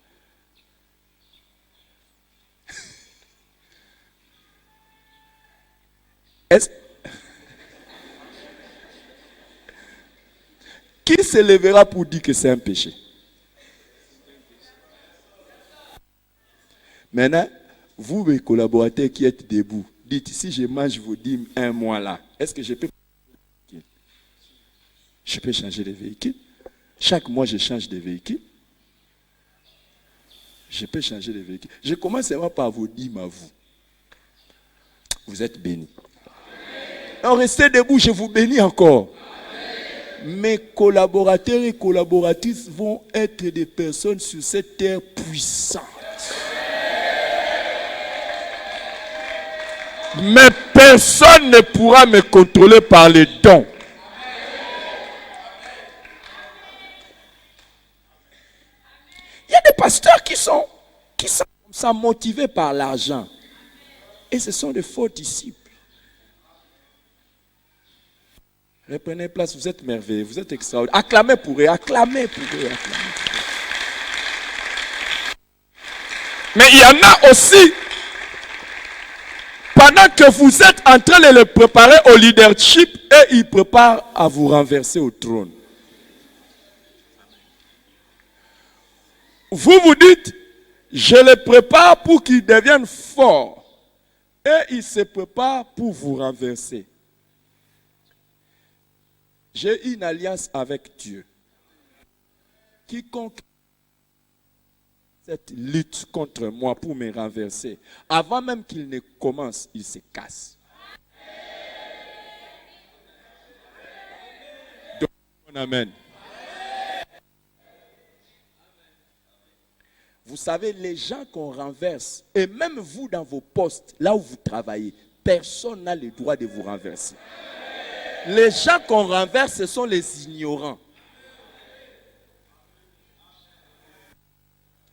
Qui se lèvera pour dire que c'est un péché? Maintenant, vous, mes collaborateurs qui êtes debout, dites, si je mange vos dîmes un mois là, est-ce que je peux changer de véhicule? Chaque mois, je change de véhicule. Je peux changer de véhicule. Je commence seulement par vos dîmes à vous. Vous êtes bénis. Alors, restez debout, je vous bénis encore. Mes collaborateurs et collaboratrices vont être des personnes sur cette terre puissante. Mais personne ne pourra me contrôler par les dons. Il y a des pasteurs qui sont comme ça motivés par l'argent. Et ce sont des faux disciples. Reprenez place, vous êtes merveilleux, vous êtes extraordinaires. Acclamez pour eux, acclamez pour eux, acclamez. Mais il y en a aussi, pendant que vous êtes en train de les préparer au leadership, et ils préparent à vous renverser au trône. Vous vous dites, je les prépare pour qu'ils deviennent forts. Et ils se préparent pour vous renverser. J'ai une alliance avec Dieu. Quiconque cette lutte contre moi pour me renverser, avant même qu'il ne commence, il se casse. Donc, amen. Vous savez, les gens qu'on renverse, et même vous dans vos postes, là où vous travaillez, personne n'a le droit de vous renverser. Les gens qu'on renverse, ce sont les ignorants.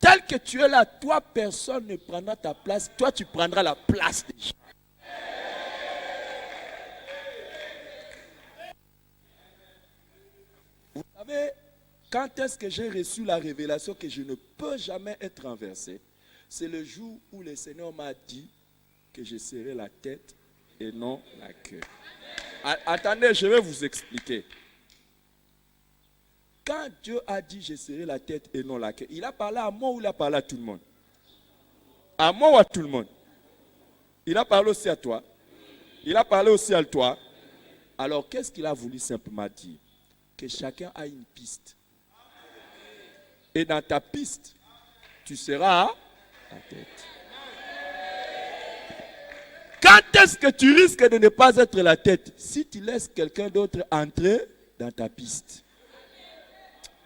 Tel que tu es là, toi, personne ne prendra ta place. Toi, tu prendras la place des gens. Vous savez, quand est-ce que j'ai reçu la révélation que je ne peux jamais être renversé? C'est le jour où le Seigneur m'a dit que je serai la tête et non la queue. Attendez, je vais vous expliquer. Quand Dieu a dit je serai la tête et non la queue, il a parlé à moi ou il a parlé à tout le monde? À moi ou à tout le monde? Il a parlé aussi à toi. Il a parlé aussi à toi. Alors qu'est-ce qu'il a voulu simplement dire? Que chacun a une piste. Et dans ta piste, tu seras la tête. Quand est-ce que tu risques de ne pas être la tête? Si tu laisses quelqu'un d'autre entrer dans ta piste.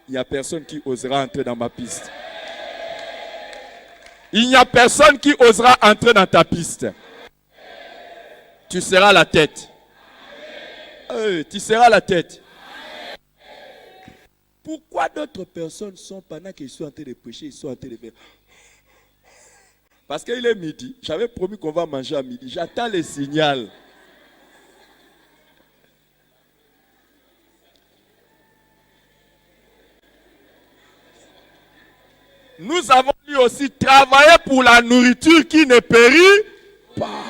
Il n'y a personne qui osera entrer dans ma piste. Il n'y a personne qui osera entrer dans ta piste. Tu seras la tête. Tu seras la tête. Pourquoi d'autres personnes sont, pendant qu'ils sont en train de prêcher, ils sont en train de faire... Parce qu'il est midi. J'avais promis qu'on va manger à midi. J'attends les signaux. Nous avons lui aussi travaillé pour la nourriture qui ne périt pas.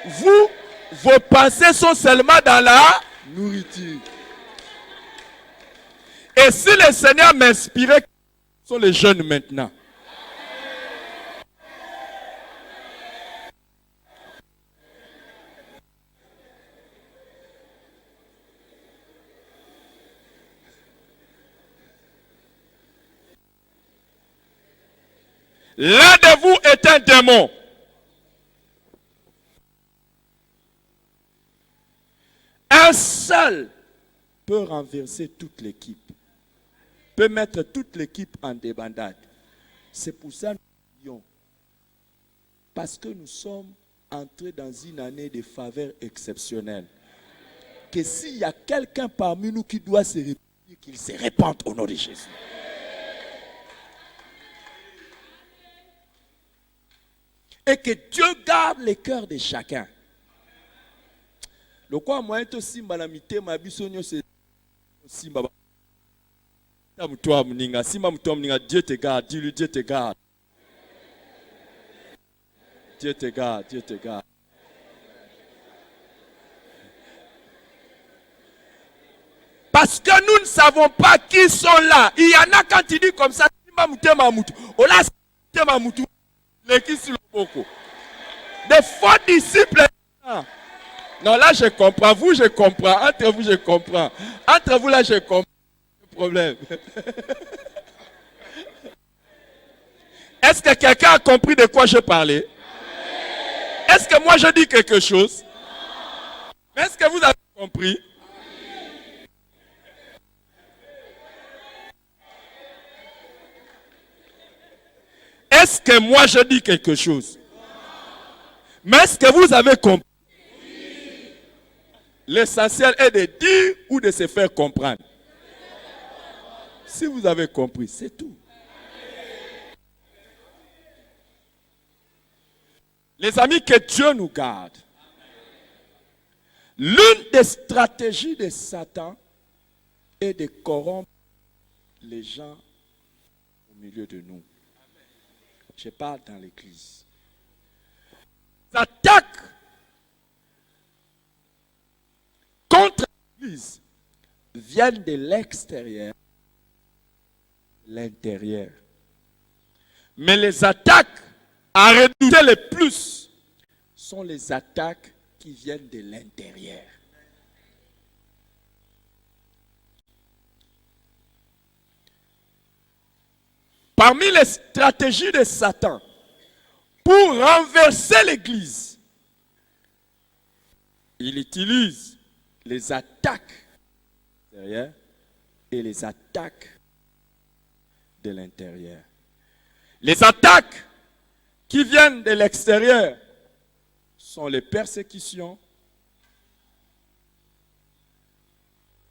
Vous, vos pensées sont seulement dans la nourriture. Et si le Seigneur m'inspirait, sont les jeunes maintenant. L'un de vous est un démon. Un seul peut renverser toute l'équipe. Peut mettre toute l'équipe en débandade. C'est pour ça que nous prions. Parce que nous sommes entrés dans une année de faveur exceptionnelle. Que s'il y a quelqu'un parmi nous qui doit se répandre, qu'il se répande au nom de Jésus. Et que Dieu garde les cœurs de chacun. Le quoi moi to simba na mitema biso nyose simba ta mutwa mninga simba mutwa mninga Dieu te garde, dis-lui Dieu te garde. Dieu te garde, Dieu te garde. Parce que nous ne savons pas qui sont là. Il y en a quand il dit comme ça, simba mutema mutu. Ola mutema mutu. Les qui sur le boko. Des faux disciples. Non, là, je comprends. Vous, je comprends. Entre vous, je comprends. Entre vous, là, je comprends. Le problème. Est-ce que quelqu'un a compris de quoi je parlais? Est-ce que moi, je dis quelque chose? Mais est-ce que vous avez compris? Est-ce que moi, je dis quelque chose? Mais est-ce que vous avez compris? L'essentiel est de dire ou de se faire comprendre. Si vous avez compris, c'est tout. Les amis, que Dieu nous garde. L'une des stratégies de Satan est de corrompre les gens au milieu de nous. Je parle dans l'église. Les attaques contre l'église viennent de l'extérieur, l'intérieur. Mais les attaques à redouter les plus sont les attaques qui viennent de l'intérieur. Parmi les stratégies de Satan pour renverser l'église, il utilise les attaques extérieures et les attaques de l'intérieur. Les attaques qui viennent de l'extérieur sont les persécutions.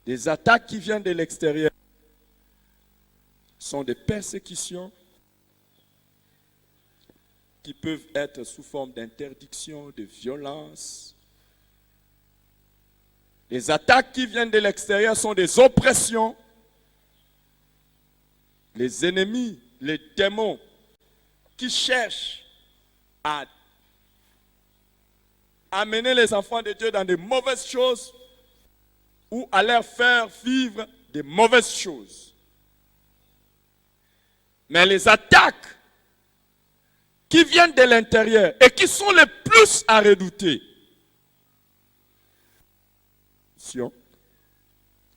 Les attaques qui viennent de l'extérieur sont des persécutions qui peuvent être sous forme d'interdiction, de violence. Les attaques qui viennent de l'extérieur sont des oppressions. Les ennemis, les démons qui cherchent à amener les enfants de Dieu dans de mauvaises choses ou à leur faire vivre de mauvaises choses. Mais les attaques qui viennent de l'intérieur et qui sont les plus à redouter,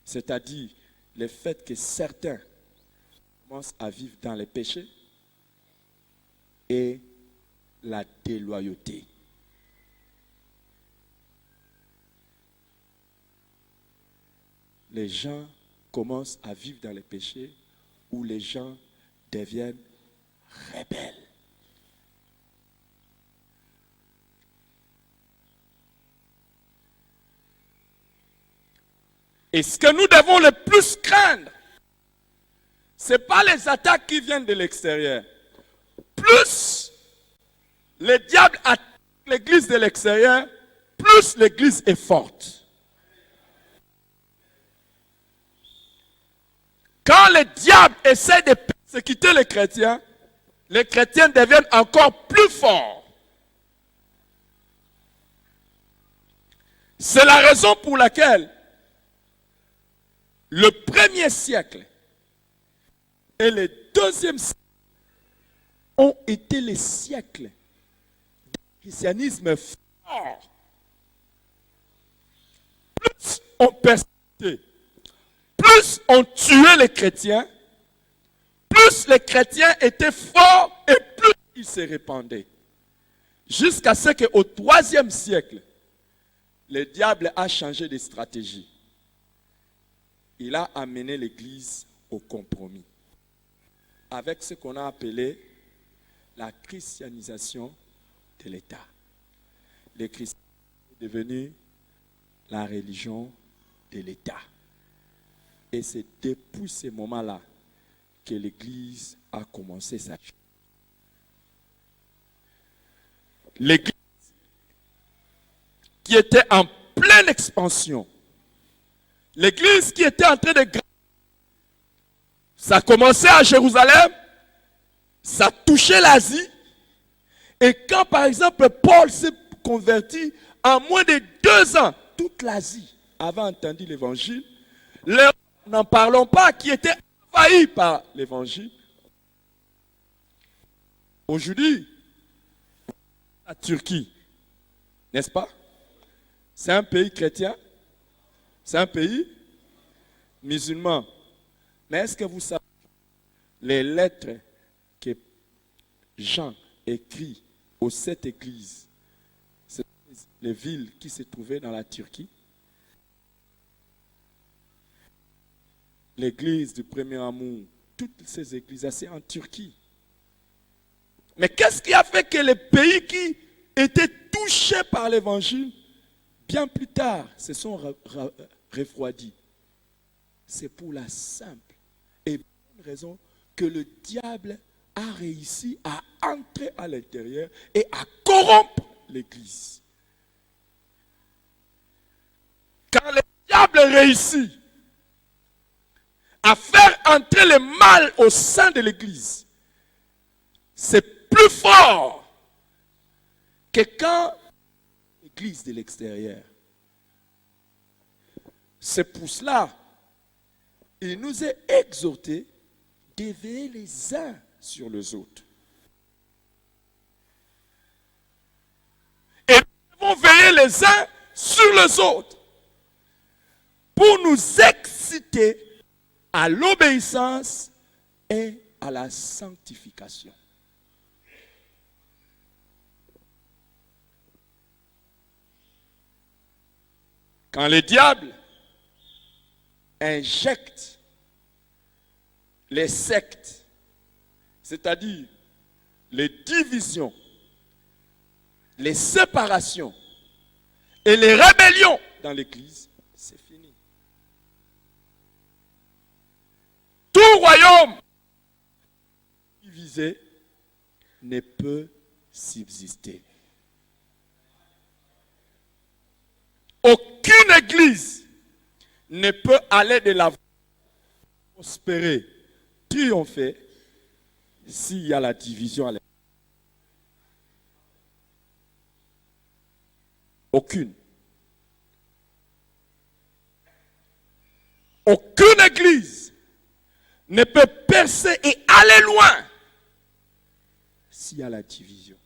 c'est-à-dire le fait que certains commencent à vivre dans les péchés et la déloyauté. Les gens commencent à vivre dans les péchés où les gens deviennent rebelles. Et ce que nous devons le plus craindre, ce n'est pas les attaques qui viennent de l'extérieur. Plus le diable attaque l'église de l'extérieur, plus l'église est forte. Quand le diable essaie de persécuter les chrétiens deviennent encore plus forts. C'est la raison pour laquelle le premier siècle et le deuxième siècle ont été les siècles du christianisme fort. Plus on persécutait, plus on tuait les chrétiens, plus les chrétiens étaient forts et plus ils se répandaient. Jusqu'à ce qu'au IIIe siècle, le diable a changé de stratégie. Il a amené l'église au compromis avec ce qu'on a appelé la christianisation de l'État. Le christianisme est devenu la religion de l'État. Et c'est depuis ce moment-là que l'Église a commencé sa chute. L'Église qui était en pleine expansion, l'Église qui était en train de grandir, ça commençait à Jérusalem, ça touchait l'Asie, et quand par exemple Paul s'est converti, en moins de 2 ans, toute l'Asie avait entendu l'évangile. N'en parlons pas, qui était envahi par l'évangile. Aujourd'hui, la Turquie, n'est-ce pas? C'est un pays chrétien, c'est un pays musulman. Mais est-ce que vous savez les lettres que Jean écrit aux 7 églises, c'est les villes qui se trouvaient dans la Turquie? L'église du premier amour, toutes ces églises, c'est en Turquie. Mais qu'est-ce qui a fait que les pays qui étaient touchés par l'évangile, bien plus tard, se sont refroidis? C'est pour la simple et bonne raison que le diable a réussi à entrer à l'intérieur et à corrompre l'église. Quand le diable réussit à faire entrer le mal au sein de l'église, c'est plus fort que quand l'église de l'extérieur. C'est pour cela il nous est exhorté d'éveiller les uns sur les autres. Et nous devons veiller les uns sur les autres pour nous exciter à l'obéissance et à la sanctification. Quand le diable injecte les sectes, c'est-à-dire les divisions, les séparations et les rébellions dans l'Église, c'est fini. Tout royaume divisé ne peut subsister. Aucune église ne peut aller de l'avant, prospérer, triompher, s'il y a la division à l'intérieur. Aucune. Aucune église ne peut percer et aller loin s'il y a la division.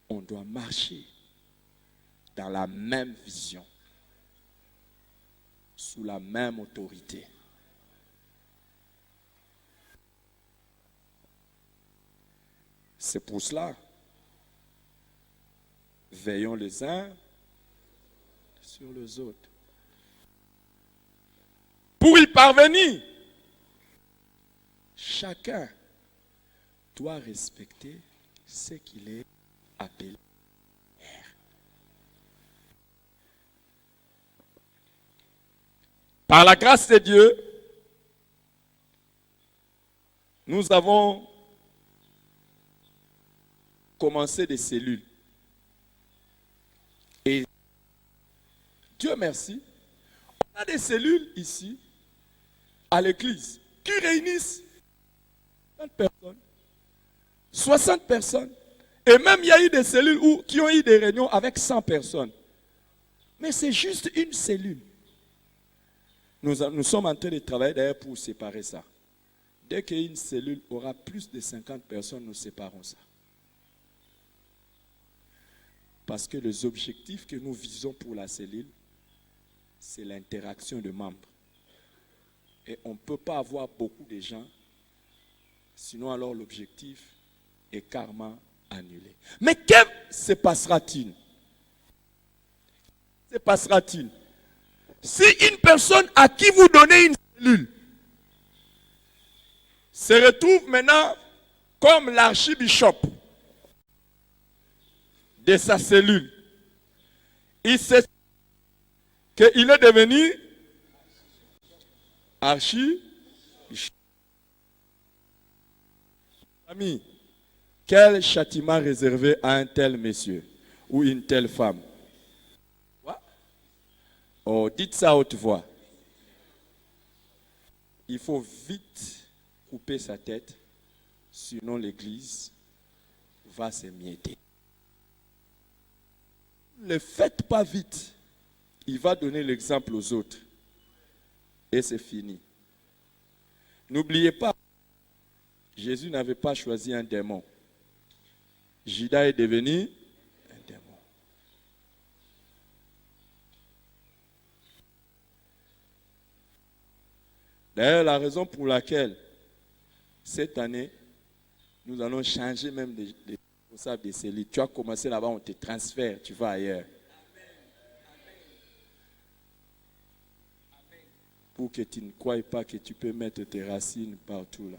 On doit marcher dans la même vision, sous la même autorité. C'est pour cela, veillons les uns sur les autres. Pour y parvenir, chacun doit respecter ce qu'il est appelé. Par la grâce de Dieu, nous avons commencé des cellules. Et Dieu merci, on a des cellules ici, à l'église, qui réunissent 30 personnes, 60 personnes. Et même il y a eu des cellules qui ont eu des réunions avec 100 personnes. Mais c'est juste une cellule. Nous sommes en train de travailler d'ailleurs pour séparer ça. Dès qu'une cellule aura plus de 50 personnes, nous séparons ça. Parce que les objectifs que nous visons pour la cellule, c'est l'interaction de membres. Et on ne peut pas avoir beaucoup de gens, sinon alors l'objectif est carrément annulé. Mais que se passera-t-il? Que se passera-t-il si une personne à qui vous donnez une cellule se retrouve maintenant comme l'archibishop de sa cellule, il sait qu'il est devenu archibishop. Ami, quel châtiment réservé à un tel monsieur ou une telle femme? Oh, dites ça à haute voix. Il faut vite couper sa tête, sinon l'église va s'émietter. Ne le faites pas vite. Il va donner l'exemple aux autres. Et c'est fini. N'oubliez pas, Jésus n'avait pas choisi un démon. Judas est devenu un démon. D'ailleurs, la raison pour laquelle cette année, nous allons changer même des responsables des cellules. Tu as commencé là-bas, on te transfère, tu vas ailleurs. Pour que tu ne croies pas que tu peux mettre tes racines partout là.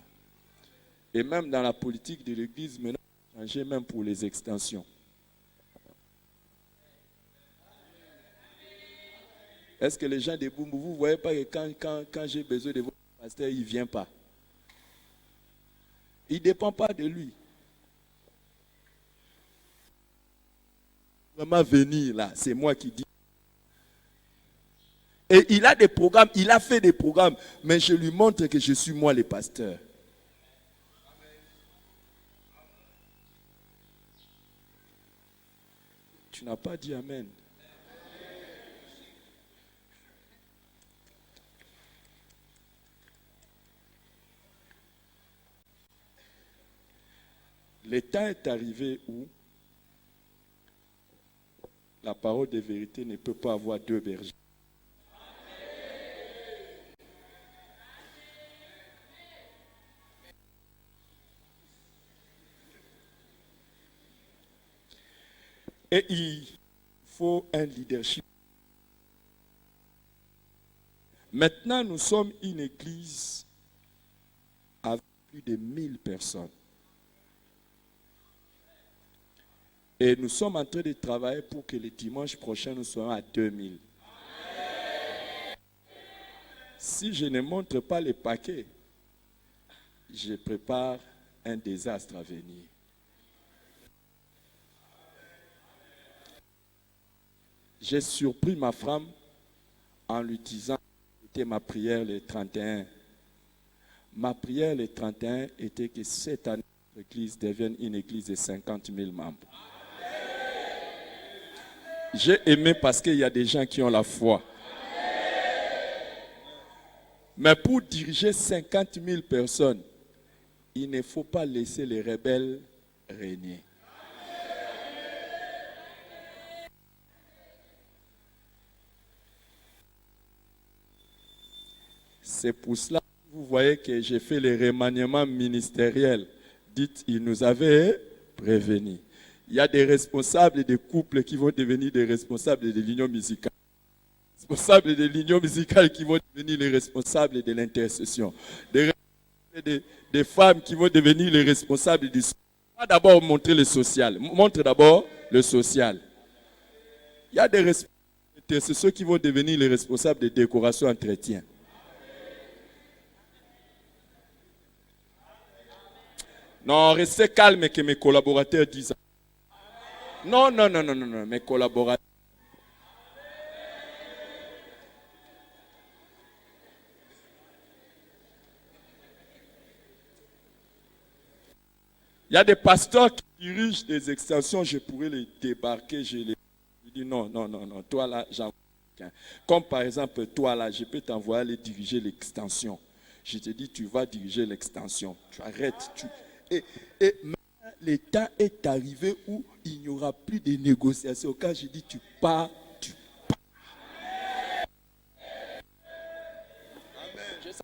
Et même dans la politique de l'église, maintenant, on a changé même pour les extensions. Est-ce que les gens de Bumbu, vous ne voyez pas que quand j'ai besoin de votre pasteur, il ne vient pas? Il ne dépend pas de lui. Vraiment venir là, c'est moi qui dis. Et il a des programmes, il a fait des programmes, mais je lui montre que je suis moi le pasteur. Tu n'as pas dit amen. Le temps est arrivé où la parole de vérité ne peut pas avoir deux bergers. Et il faut un leadership. Maintenant, nous sommes une église avec plus de 1000 personnes. Et nous sommes en train de travailler pour que le dimanche prochain, nous soyons à 2000. Si je ne montre pas les paquets, je prépare un désastre à venir. J'ai surpris ma femme en lui disant que c'était ma prière le 31. Ma prière le 31 était que cette année, l'église devienne une église de 50 000 membres. J'ai aimé parce qu'il y a des gens qui ont la foi. Mais pour diriger 50 000 personnes, il ne faut pas laisser les rebelles régner. C'est pour cela que vous voyez que j'ai fait les remaniements ministériels. Dites, il nous avait prévenus. Il y a des responsables des couples qui vont devenir des responsables de l'union musicale. Des responsables de l'union musicale qui vont devenir les responsables de l'intercession. Des femmes qui vont devenir les responsables du social. On va d'abord montrer le social. Montre d'abord le social. Il y a des responsables d'intercession qui vont devenir les responsables de décoration entretien. Non, restez calme que mes collaborateurs disent. Non, mes collaborateurs. Il y a des pasteurs qui dirigent des extensions, je pourrais les débarquer, je dis non, toi là, j'en vois. Comme par exemple, toi là, je peux t'envoyer aller diriger l'extension. Je te dis, tu vas diriger l'extension. Tu arrêtes, Et le temps est arrivé où il n'y aura plus de négociations. Quand je dis tu pars, tu pars. Amen. Je ne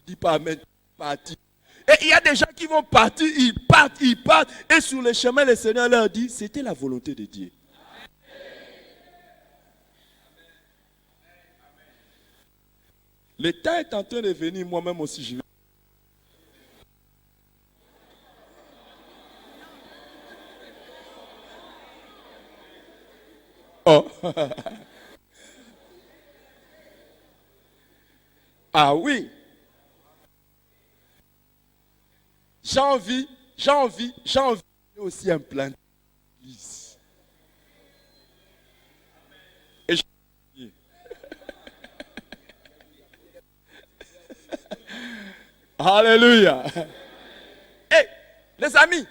dis pas amen, parti. Et il y a des gens qui vont partir, ils partent. Et sur le chemin, le Seigneur leur dit, c'était la volonté de Dieu. Le temps est en train de venir, moi-même aussi je vais. Oh. Ah oui. J'ai envie aussi implanter l'église. Et je... Alléluia. Hey, les amis,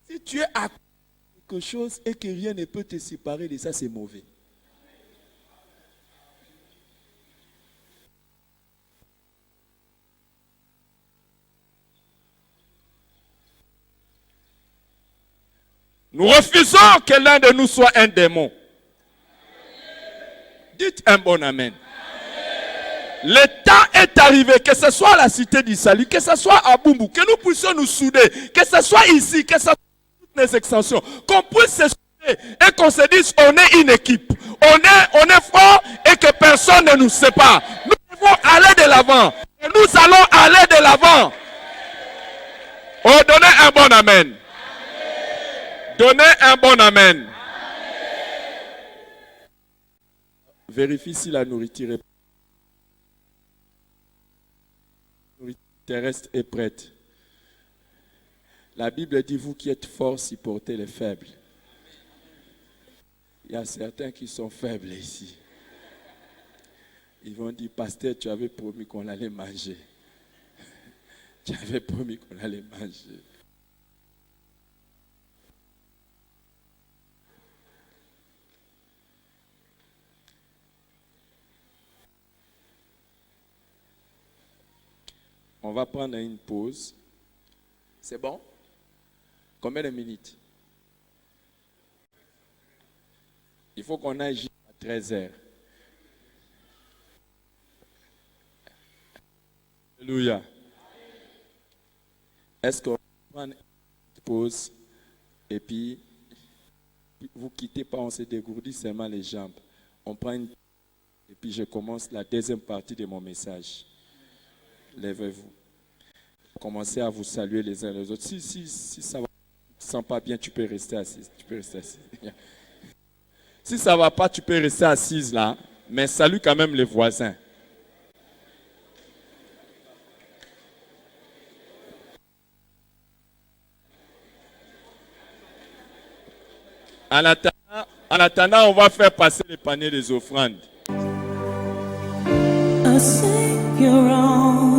si tu es à quelque chose et que rien ne peut te séparer de ça, c'est mauvais. Nous refusons que l'un de nous soit un démon. Dites un bon amen. Le temps est arrivé, que ce soit à la cité du salut, que ce soit à Bumbu, que nous puissions nous souder, que ce soit ici, que ce soit toutes les extensions, qu'on puisse se souder et qu'on se dise on est une équipe, on est fort et que personne ne nous sépare. Nous devons aller de l'avant et nous allons aller de l'avant. Oh, donnez un bon amen. Donnez un bon amen. Vérifie si la nourriture terrestre est prête. La Bible dit, vous qui êtes forts, supportez les faibles. Il y a certains qui sont faibles ici. Ils vont dire, pasteur, tu avais promis qu'on allait manger. Tu avais promis qu'on allait manger. On va prendre une pause. C'est bon? Combien de minutes? Il faut qu'on aille à 13 heures. Alléluia. Est-ce qu'on prend une pause et puis vous quittez pas, on se dégourdit seulement les jambes. On prend une et puis je commence la deuxième partie de mon message. Lèvez-vous. Commencez à vous saluer les uns les autres. Si ça va, tu ne te sens pas bien, tu peux rester assis. Tu peux rester assis. Si ça ne va pas, tu peux rester assise là. Mais salue quand même les voisins. En attendant, on va faire passer les paniers des offrandes. A Savior on